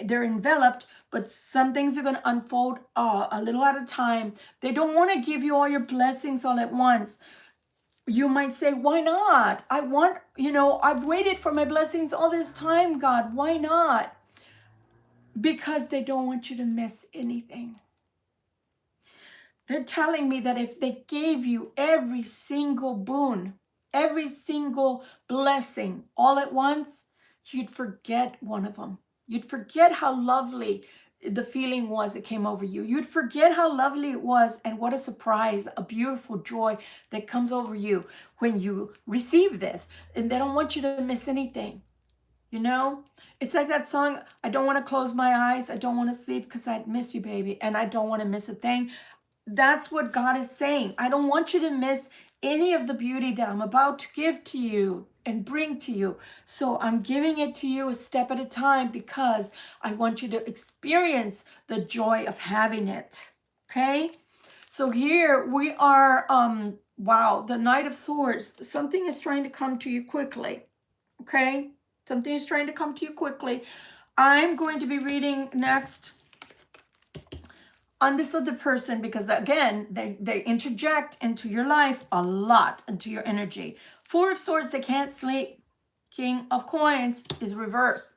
They're enveloped, but some things are going to unfold a little at a time. They don't want to give you all your blessings all at once. You might say, why not? I want, I've waited for my blessings all this time, God. Why not? Because they don't want you to miss anything. They're telling me that if they gave you every single boon, every single blessing all at once, you'd forget one of them. You'd forget how lovely the feeling was that came over you. You'd forget how lovely it was, and what a surprise, a beautiful joy that comes over you when you receive this. And they don't want you to miss anything. It's like that song, I don't want to close my eyes. I don't want to sleep because I'd miss you, baby. And I don't want to miss a thing. That's what God is saying. I don't want you to miss any of the beauty that I'm about to give to you and bring to you. So I'm giving it to you a step at a time because I want you to experience the joy of having it. Okay? So here we are, wow, the Knight of Swords. Something is trying to come to you quickly. Okay? Something is trying to come to you quickly. I'm going to be reading next on this other person because, again, they interject into your life a lot, into your energy. 4 of Swords, they can't sleep. King of Coins is reversed.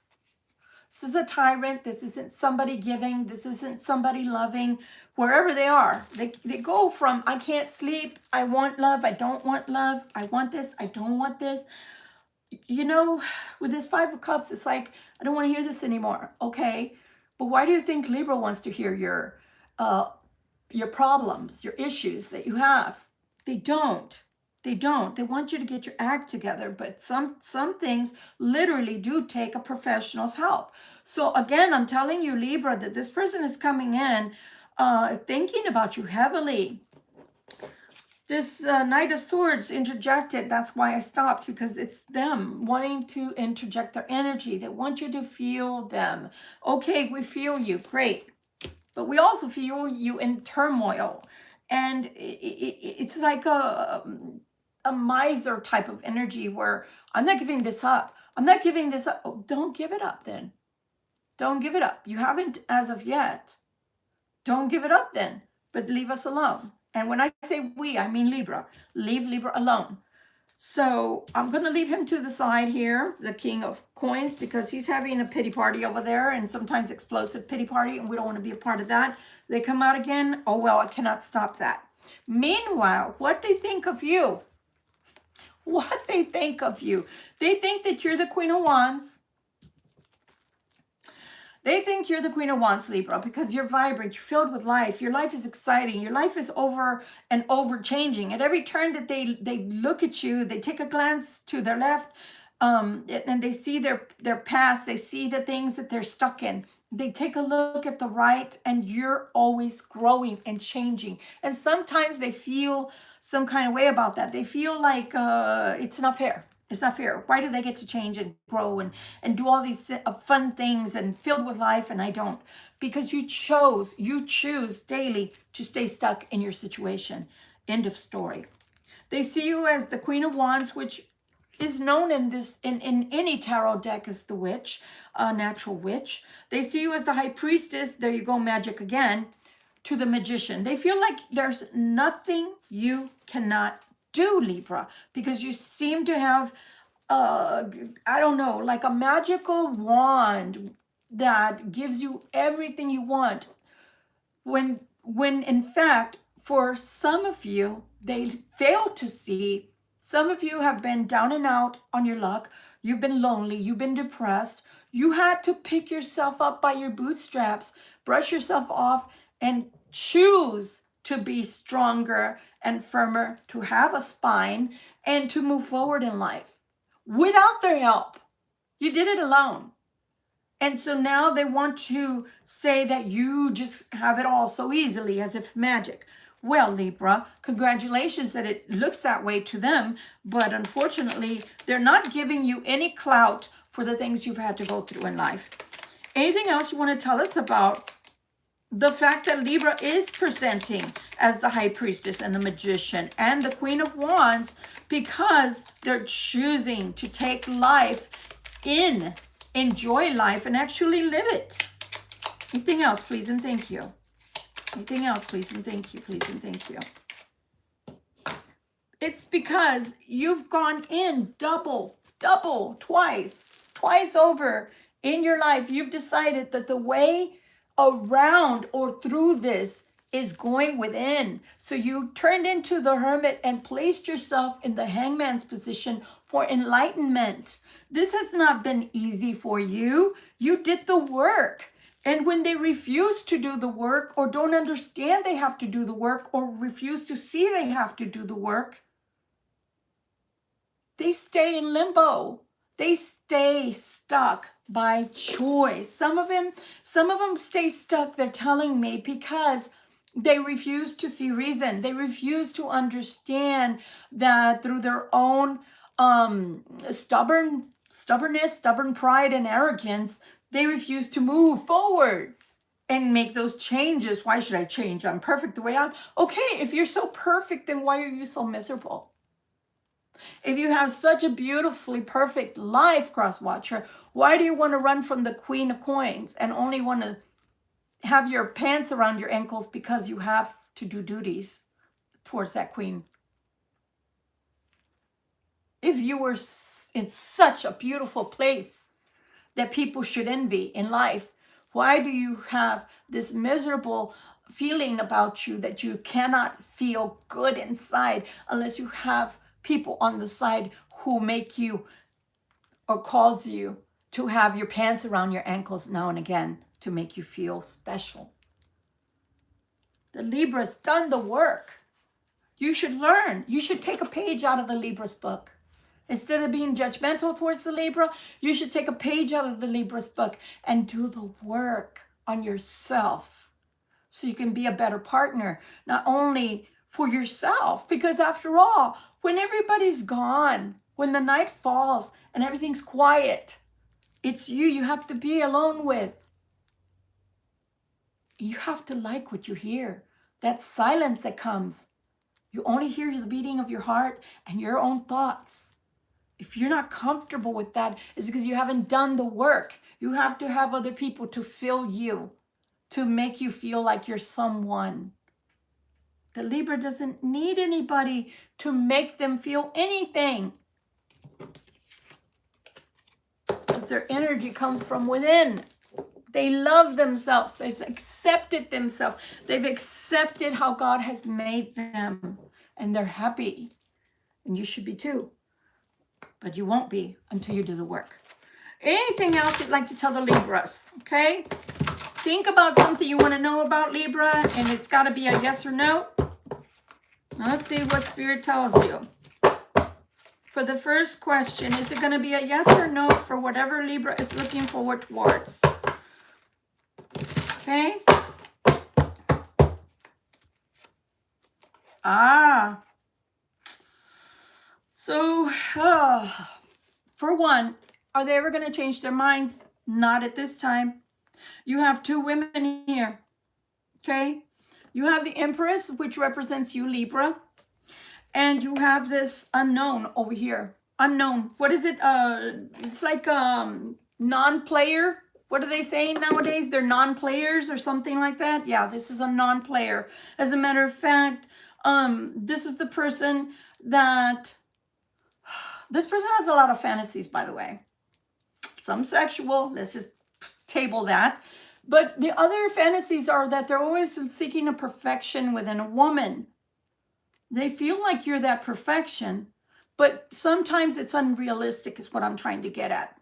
This is a tyrant. This isn't somebody giving. This isn't somebody loving. Wherever they are, they go from, I can't sleep, I want love, I don't want love, I want this, I don't want this. With this 5 of Cups, it's like, I don't want to hear this anymore. Okay, but why do you think Libra wants to hear your problems, your issues that you have? They don't. They want you to get your act together, but some things literally do take a professional's help. So again, I'm telling you, Libra, that this person is coming in thinking about you heavily. This Knight of Swords interjected. That's why I stopped, because it's them wanting to interject their energy. They want you to feel them. Okay, we feel you. Great. But we also feel you in turmoil. And it's like a miser type of energy where I'm not giving this up. I'm not giving this up. Oh, don't give it up then. Don't give it up. You haven't as of yet. Don't give it up then, but leave us alone. And when I say we, I mean Libra. Leave Libra alone. So I'm going to leave him to the side here, the King of Coins, because he's having a pity party over there, and sometimes explosive pity party, and we don't want to be a part of that. They come out again. Oh, well, I cannot stop that. Meanwhile, what they think of you, what they think of you, they think that you're the Queen of Wands. They think you're the Queen of Wands, Libra, because you're vibrant, you're filled with life. Your life is exciting. Your life is over and over changing. At every turn that they look at you, they take a glance to their left, and they see their past. They see the things that they're stuck in. They take a look at the right, and you're always growing and changing. And sometimes they feel some kind of way about that. They feel like it's not fair. It's not fair. Why do they get to change and grow and do all these fun things and filled with life and I don't? Because you choose daily to stay stuck in your situation. End of story. They see you as the Queen of Wands, which is known in any tarot deck as the witch, natural witch. They see you as the High Priestess. There you go, magic again. To the Magician. They feel like there's nothing you cannot do, Libra, because you seem to have I don't know, like a magical wand that gives you everything you want, when in fact, for some of you, they fail to see. Some of you have been down and out on your luck. You've been lonely, you've been depressed. You had to pick yourself up by your bootstraps, brush yourself off, and choose to be stronger and firmer, to have a spine, and to move forward in life without their help. You did it alone. And so now they want to say that you just have it all so easily, as if magic. Well, Libra, congratulations that it looks that way to them, but unfortunately, they're not giving you any clout for the things you've had to go through in life. Anything else you want to tell us about the fact that Libra is presenting as the High Priestess and the Magician and the Queen of Wands, because they're choosing to take life in, enjoy life, and actually live it? Anything else, please and thank you? Anything else, please and thank you, please and thank you? It's because you've gone in double, twice over in your life. You've decided that the way around or through this is going within. So you turned into the Hermit and placed yourself in the Hangman's position for enlightenment. This has not been easy for you. You did the work. And when they refuse to do the work, or don't understand they have to do the work, or refuse to see they have to do the work, they stay in limbo. They stay stuck by choice. Some of them stay stuck, they're telling me, because they refuse to see reason. They refuse to understand that through their own stubbornness, stubborn pride and arrogance, they refuse to move forward and make those changes. Why should I change? I'm perfect the way I'm. Okay, if you're so perfect, then why are you so miserable? If you have such a beautifully perfect life, Cross-Watcher, why do you want to run from the Queen of Coins and only want to have your pants around your ankles because you have to do duties towards that Queen? If you were in such a beautiful place that people should envy in life, why do you have this miserable feeling about you that you cannot feel good inside unless you have people on the side who make you or cause you to have your pants around your ankles now and again to make you feel special? The Libra's done the work. You should learn. You should take a page out of the Libra's book. Instead of being judgmental towards the Libra, you should take a page out of the Libra's book and do the work on yourself so you can be a better partner, not only for yourself, because after all, when everybody's gone, when the night falls and everything's quiet, it's you have to be alone with. You have to like what you hear. That silence that comes. You only hear the beating of your heart and your own thoughts. If you're not comfortable with that, it's because you haven't done the work. You have to have other people to fill you, to make you feel like you're someone. The Libra doesn't need anybody to make them feel anything, because their energy comes from within. They love themselves. They've accepted themselves. They've accepted how God has made them, and they're happy. And you should be too. But you won't be until you do the work. Anything else you'd like to tell the Libras? Okay? Think about something you want to know about Libra, and it's got to be a yes or no. Let's see what Spirit tells you. For the first question, is it going to be a yes or no for whatever Libra is looking forward towards? Okay? So, for one, are they ever going to change their minds? Not at this time. You have two women here, okay? You have the Empress, which represents you, Libra, and you have this unknown over here. Unknown. What is it? It's like non-player. What are they saying nowadays? They're non-players or something like that? Yeah, this is a non-player. As a matter of fact, this is the person that... This person has a lot of fantasies, by the way. Some sexual, let's just table that. But the other fantasies are that they're always seeking a perfection within a woman. They feel like you're that perfection, but sometimes it's unrealistic is what I'm trying to get at.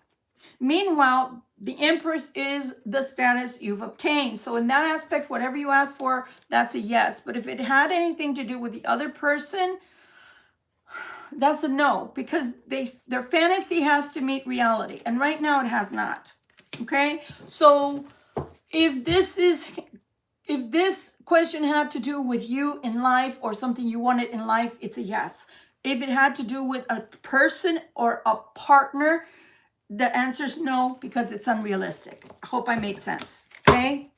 Meanwhile, the Empress is the status you've obtained. So in that aspect, whatever you ask for, that's a yes. But if it had anything to do with the other person, that's a no, because their fantasy has to meet reality. And right now it has not. Okay? So if this question had to do with you in life or something you wanted in life, it's a yes. If it had to do with a person or a partner, the answer is no, because it's unrealistic. I hope I made sense. Okay?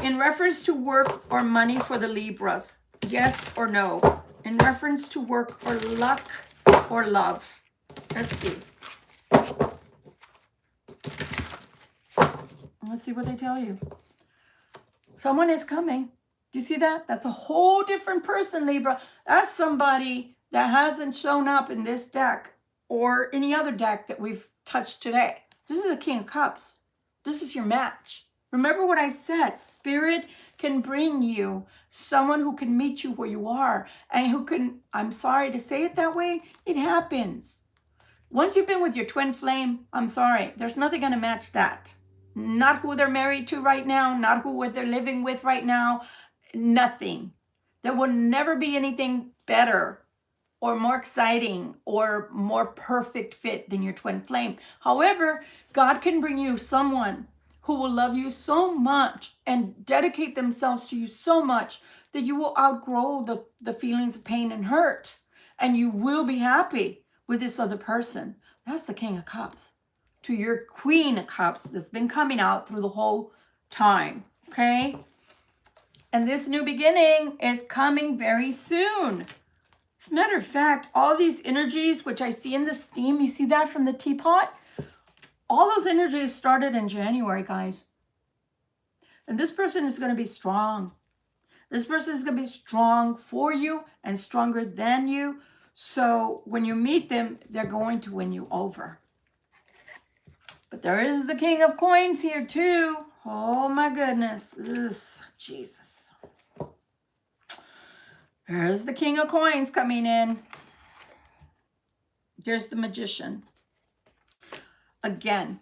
In reference to work or money for the Libras, yes or no? In reference to work or luck or love? Let's see. Let's see what they tell you. Someone is coming. Do you see that? That's a whole different person, Libra. That's somebody that hasn't shown up in this deck or any other deck that we've touched today. This is the King of Cups. This is your match. Remember what I said. Spirit can bring you someone who can meet you where you are and who can, I'm sorry to say it that way, it happens. Once you've been with your twin flame, I'm sorry, there's nothing going to match that. Not who they're married to right now, not who they're living with right now, nothing. There will never be anything better or more exciting or more perfect fit than your twin flame. However, God can bring you someone who will love you so much and dedicate themselves to you so much that you will outgrow the feelings of pain and hurt, and you will be happy with this other person. That's the King of Cups to your Queen of Cups that's been coming out through the whole time, okay? And this new beginning is coming very soon. As a matter of fact, all these energies, which I see in the steam, you see that from the teapot? All those energies started in January, guys. And this person is going to be strong. This person is going to be strong for you and stronger than you. So when you meet them, they're going to win you over. But there is the King of Coins here too. Oh my goodness. Ugh, Jesus. There's the King of Coins coming in. There's the Magician. Again.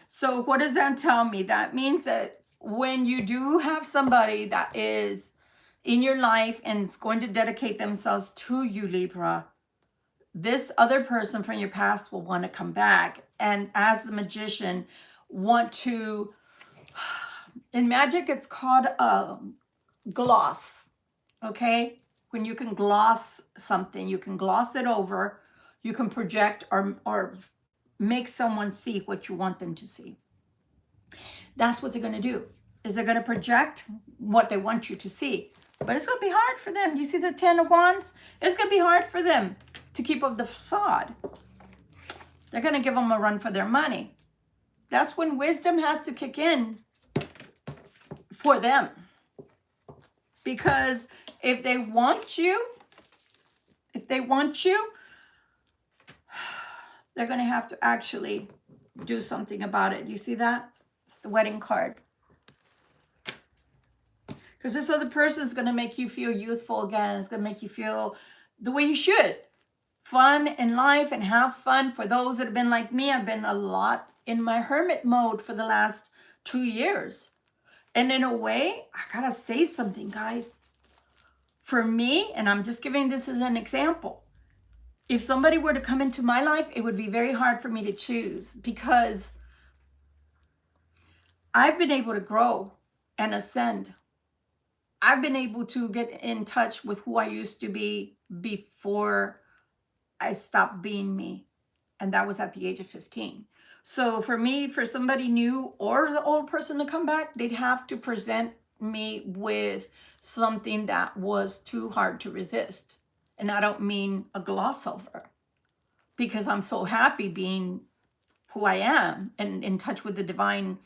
So what does that tell me? That means that when you do have somebody that is in your life and is going to dedicate themselves to you, Libra, this other person from your past will want to come back. And as the Magician, want to, in magic, it's called a gloss, okay? When you can gloss something, you can gloss it over, you can project or make someone see what you want them to see. That's what they're going to do, is they're going to project what they want you to see. But it's going to be hard for them. You see the Ten of Wands? It's going to be hard for them to keep up the facade. They're going to give them a run for their money. That's when wisdom has to kick in for them. Because if they want you, they're going to have to actually do something about it. You see that? It's the wedding card. Because this other person is going to make you feel youthful again. It's going to make you feel the way you should. Fun in life and have fun. For those that have been like me, I've been a lot in my hermit mode for the last 2 years. And in a way, I got to say something, guys. For me, and I'm just giving this as an example, if somebody were to come into my life, it would be very hard for me to choose, because I've been able to grow and ascend. I've been able to get in touch with who I used to be before I stopped being me. And that was at the age of 15. So for me, for somebody new or the old person to come back, they'd have to present me with something that was too hard to resist. And I don't mean a gloss over, because I'm so happy being who I am and in touch with the divine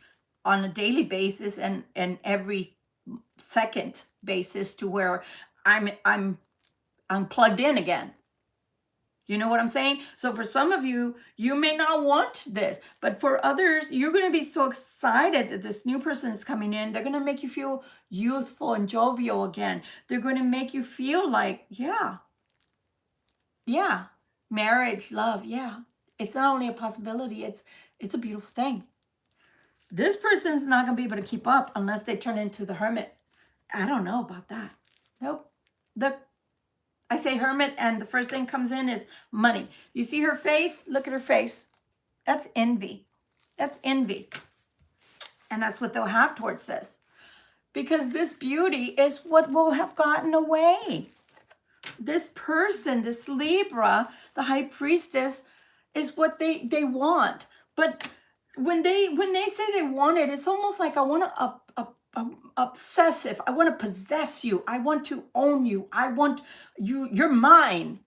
on a daily basis and every second basis, to where I'm plugged in again. You know what I'm saying? So for some of you, you may not want this, but for others, you're going to be so excited that this new person is coming in. They're going to make you feel youthful and jovial again. They're going to make you feel like, yeah, marriage, love, yeah. It's not only a possibility, it's a beautiful thing. This person's not going to be able to keep up unless they turn into the hermit. I don't know about that. Nope. I say hermit, and the first thing comes in is money. You see her face? Look at her face. That's envy. That's envy. And that's what they'll have towards this. Because this beauty is what will have gotten away. This person, this Libra, the high priestess, is what they want. But when they say they want it, it's almost like I want to obsessive. I want to possess you. I want to own you. I want you. You're mine.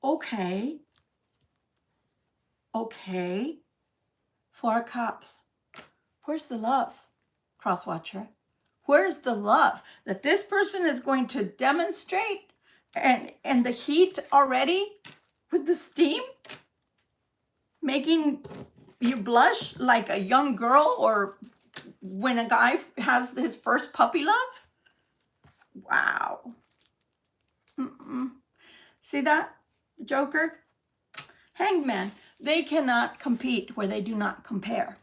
Okay. Okay. 4 of Cups. Where's the love, Crosswatcher? Where's the love that this person is going to demonstrate? And the heat already with the steam making you blush like a young girl, or when a guy has his first puppy love. Wow. See that, the Joker? Hanged Man. They cannot compete where they do not compare.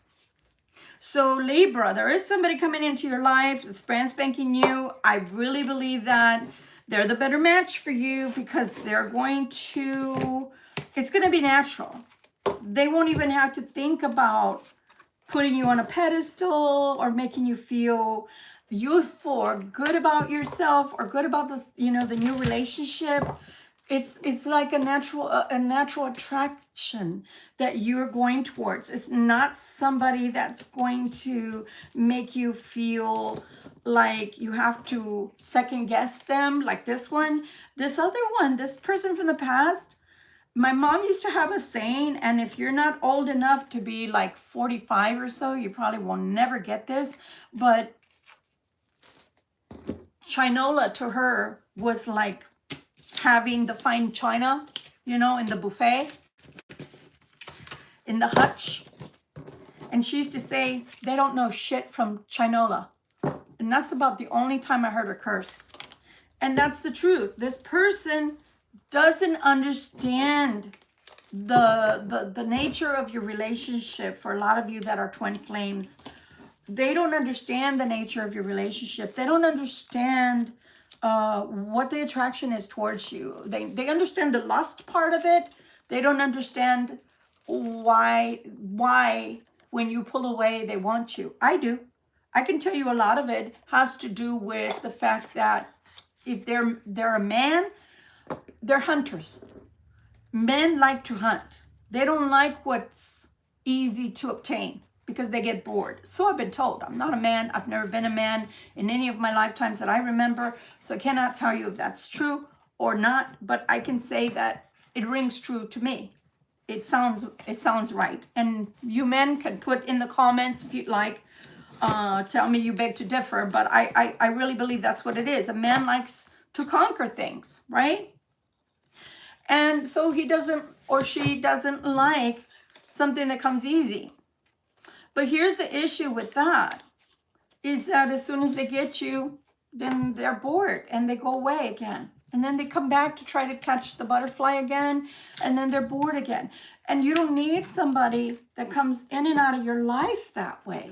So Libra, there is somebody coming into your life that's brand spanking new. I really believe that they're the better match for you, because they're going to, it's going to be natural. They won't even have to think about putting you on a pedestal or making you feel youthful or good about yourself or good about this, the new relationship. It's like a natural attraction that you're going towards. It's not somebody that's going to make you feel like you have to second guess them, like this one. This other one, this person from the past, my mom used to have a saying, and if you're not old enough to be like 45 or so, you probably will never get this, but Chinola to her was like having the fine china, in the buffet, in the hutch. And she used to say, they don't know shit from Chinola. And that's about the only time I heard her curse. And that's the truth. This person doesn't understand the nature of your relationship. For a lot of you that are twin flames, they don't understand the nature of your relationship. They don't understand what the attraction is towards you. They understand the lust part of it. They don't understand why when you pull away, they want you. I do. I can tell you a lot of it has to do with the fact that if they're a man, they're hunters. Men like to hunt. They don't like what's easy to obtain because they get bored. So I've been told. I'm not a man. I've never been a man in any of my lifetimes that I remember. So I cannot tell you if that's true or not, but I can say that it rings true to me. It sounds right. And you men can put in the comments if you'd like, tell me you beg to differ, but I really believe that's what it is. A man likes to conquer things, right? And so he doesn't, or she doesn't like something that comes easy. But here's the issue with that, is that as soon as they get you, then they're bored and they go away again. And then they come back to try to catch the butterfly again, and then they're bored again. And you don't need somebody that comes in and out of your life that way.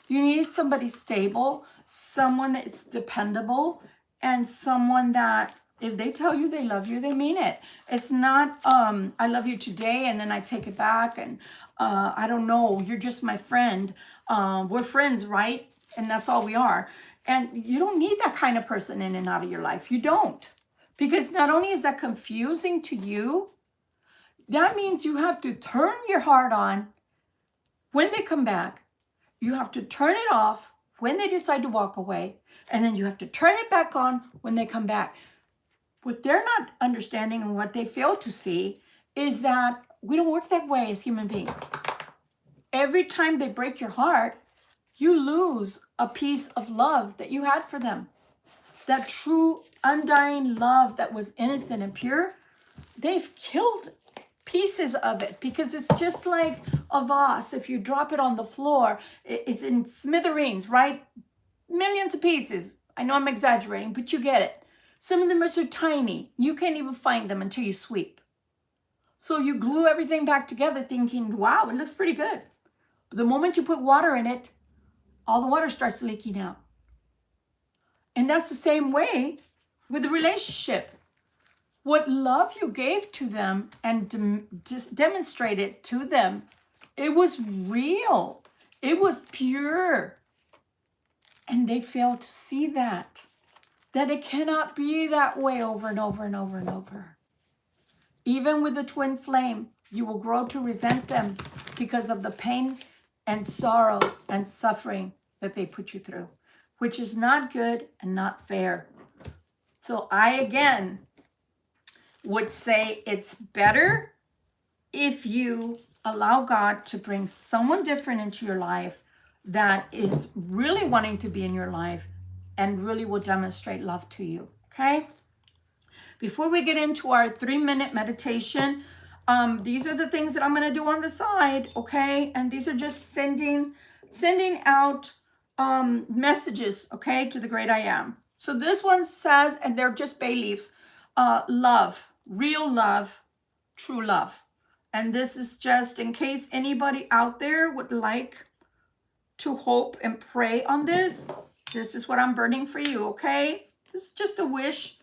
You need somebody stable, someone that's dependable, and someone that if they tell you they love you, they mean it. It's not, I love you today and then I take it back and I don't know, you're just my friend. We're friends, right? And that's all we are. And you don't need that kind of person in and out of your life. You don't. Because not only is that confusing to you, that means you have to turn your heart on when they come back. You have to turn it off when they decide to walk away. And then you have to turn it back on when they come back. What they're not understanding and what they fail to see is that we don't work that way as human beings. Every time they break your heart, you lose a piece of love that you had for them. That true, undying love that was innocent and pure, they've killed pieces of it because it's just like a vase. If you drop it on the floor, it's in smithereens, right? Millions of pieces. I know I'm exaggerating, but you get it. Some of them are so tiny, you can't even find them until you sweep. So you glue everything back together thinking, wow, it looks pretty good. But the moment you put water in it, all the water starts leaking out. And that's the same way with the relationship. What love you gave to them and just demonstrated to them, it was real. It was pure. And they failed to see that it cannot be that way over and over and over and over. Even with the twin flame, you will grow to resent them because of the pain and sorrow and suffering that they put you through, which is not good and not fair. So I, again, would say it's better if you allow God to bring someone different into your life that is really wanting to be in your life and really will demonstrate love to you, okay? Before we get into our 3-minute meditation, these are the things that I'm going to do on the side, okay? And these are just sending out messages, okay, to the great I am. So this one says, and they're just bay leaves, love, real love, true love. And this is just in case anybody out there would like to hope and pray on this. This is what I'm burning for you, okay? This is just a wish.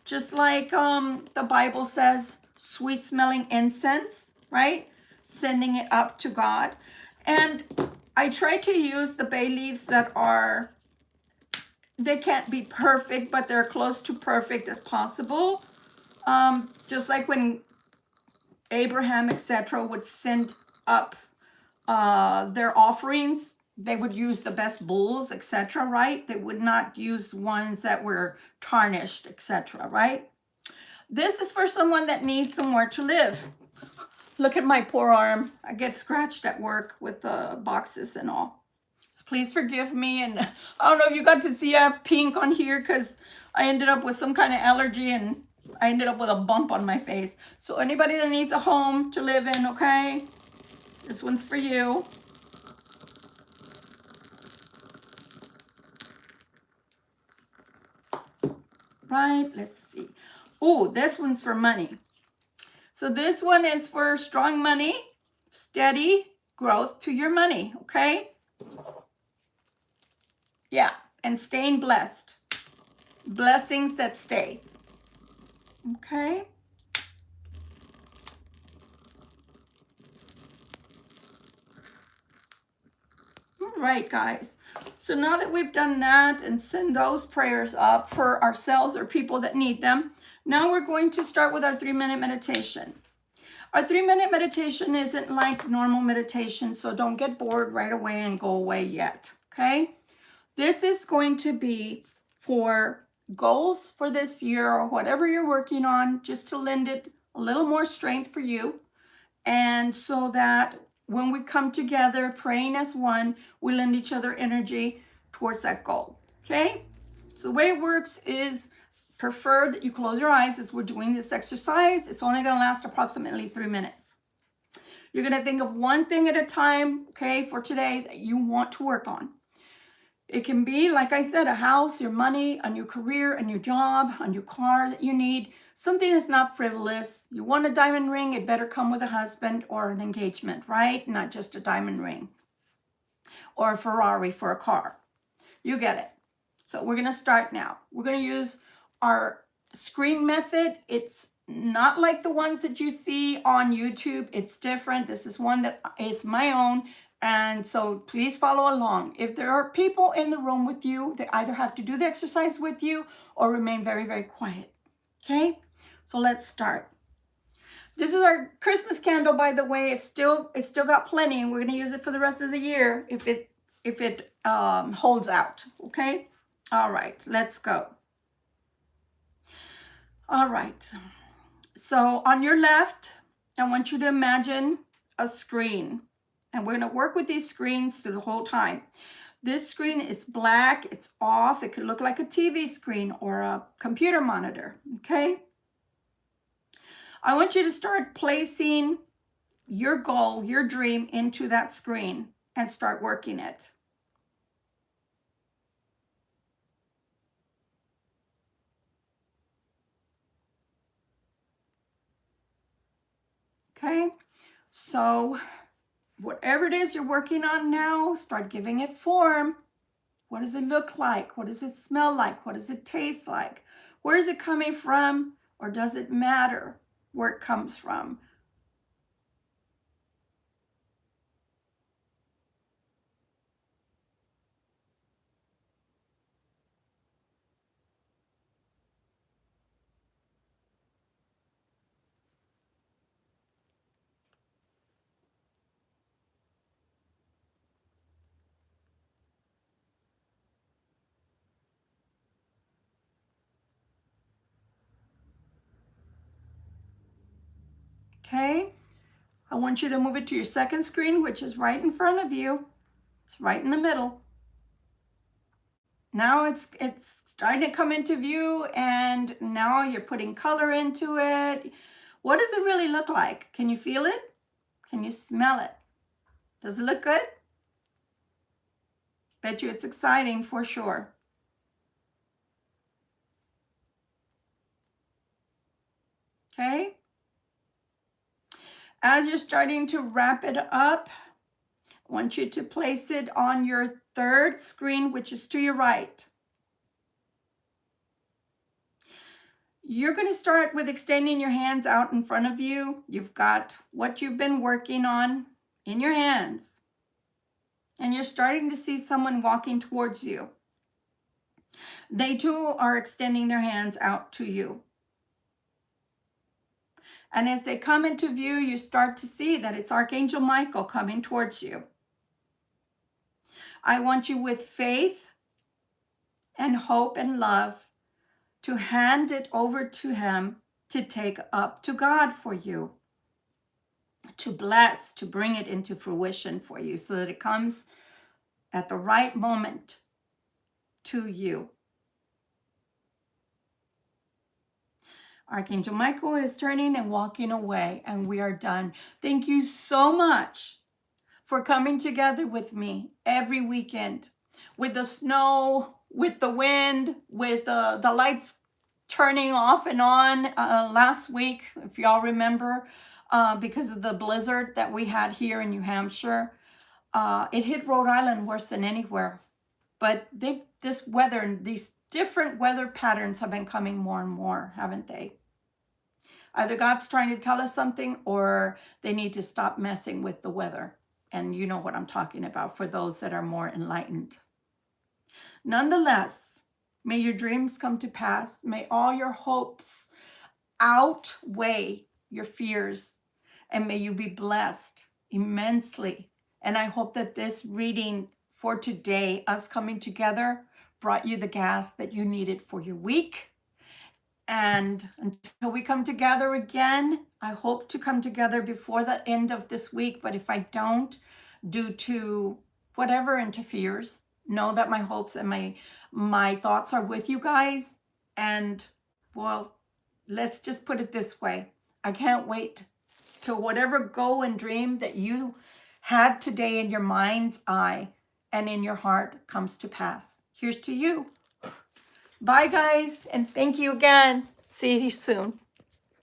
Just like the Bible says, sweet smelling incense, right? Sending it up to God. And I try to use the bay leaves that are, they can't be perfect, but they're close to perfect as possible. Just like when Abraham, etc., would send up their offerings, they would use the best bulls, etc., right? They would not use ones that were tarnished, etc., right? This is for someone that needs somewhere to live. Look at my poor arm. I get scratched at work with the boxes and all. So please forgive me. And I don't know if you got to see I have pink on here because I ended up with some kind of allergy and I ended up with a bump on my face. So anybody that needs a home to live in, okay? This one's for you. Right, let's see. Oh, this one's for money. So this one is for strong money, steady growth to your money, okay? Yeah, and staying blessed. Blessings that stay. Okay? All right, guys. So now that we've done that and send those prayers up for ourselves or people that need them, now we're going to start with our 3-minute meditation. Our 3-minute meditation isn't like normal meditation, so don't get bored right away and go away yet, okay? This is going to be for goals for this year or whatever you're working on, just to lend it a little more strength for you. And so that when we come together praying as one, we lend each other energy towards that goal, okay? So the way it works is prefer that you close your eyes as we're doing this exercise. It's only going to last approximately 3 minutes. You're going to think of one thing at a time, okay, for today that you want to work on. It can be, like I said, a house, your money, a new career, a new job, a new car that you need, something that's not frivolous. You want a diamond ring, it better come with a husband or an engagement, right? Not just a diamond ring or a Ferrari for a car. You get it. So we're going to start now. We're going to use our screen method. It's not like the ones that you see on YouTube. It's different. This is one that is my own. And so please follow along. If there are people in the room with you, they either have to do the exercise with you or remain very, very quiet. Okay? So let's start. This is our Christmas candle, by the way. It's still got plenty, and we're going to use it for the rest of the year if it holds out. Okay? All right, let's go. All right. So on your left, I want you to imagine a screen. And we're going to work with these screens through the whole time. This screen is black. It's off. It could look like a TV screen or a computer monitor. Okay? I want you to start placing your goal, your dream into that screen and start working it. Okay, so whatever it is you're working on now, start giving it form. What does it look like? What does it smell like? What does it taste like? Where is it coming from? Or does it matter where it comes from? Okay, I want you to move it to your second screen, which is right in front of you. It's right in the middle. Now it's starting to come into view, and now you're putting color into it. What does it really look like? Can you feel it? Can you smell it? Does it look good? Bet you it's exciting for sure. Okay. As you're starting to wrap it up, I want you to place it on your third screen, which is to your right. You're going to start with extending your hands out in front of you. You've got what you've been working on in your hands. And you're starting to see someone walking towards you. They too are extending their hands out to you. And as they come into view, you start to see that it's Archangel Michael coming towards you. I want you, with faith and hope and love, to hand it over to him to take up to God for you, to bless, to bring it into fruition for you so that it comes at the right moment to you. Archangel Michael is turning and walking away, and we are done. Thank you so much for coming together with me every weekend, with the snow, with the wind, with the lights turning off and on last week, if y'all remember, because of the blizzard that we had here in New Hampshire. It hit Rhode Island worse than anywhere. But this weather and these different weather patterns have been coming more and more, haven't they? Either God's trying to tell us something, or they need to stop messing with the weather. And you know what I'm talking about for those that are more enlightened. Nonetheless, may your dreams come to pass. May all your hopes outweigh your fears. And may you be blessed immensely. And I hope that this reading for today, us coming together, brought you the gas that you needed for your week. And until we come together again, I hope to come together before the end of this week. But if I don't, due to whatever interferes, know that my hopes and my thoughts are with you guys. And well, let's just put it this way. I can't wait till whatever goal and dream that you had today in your mind's eye and in your heart comes to pass. Here's to you. Bye, guys, and thank you again. See you soon.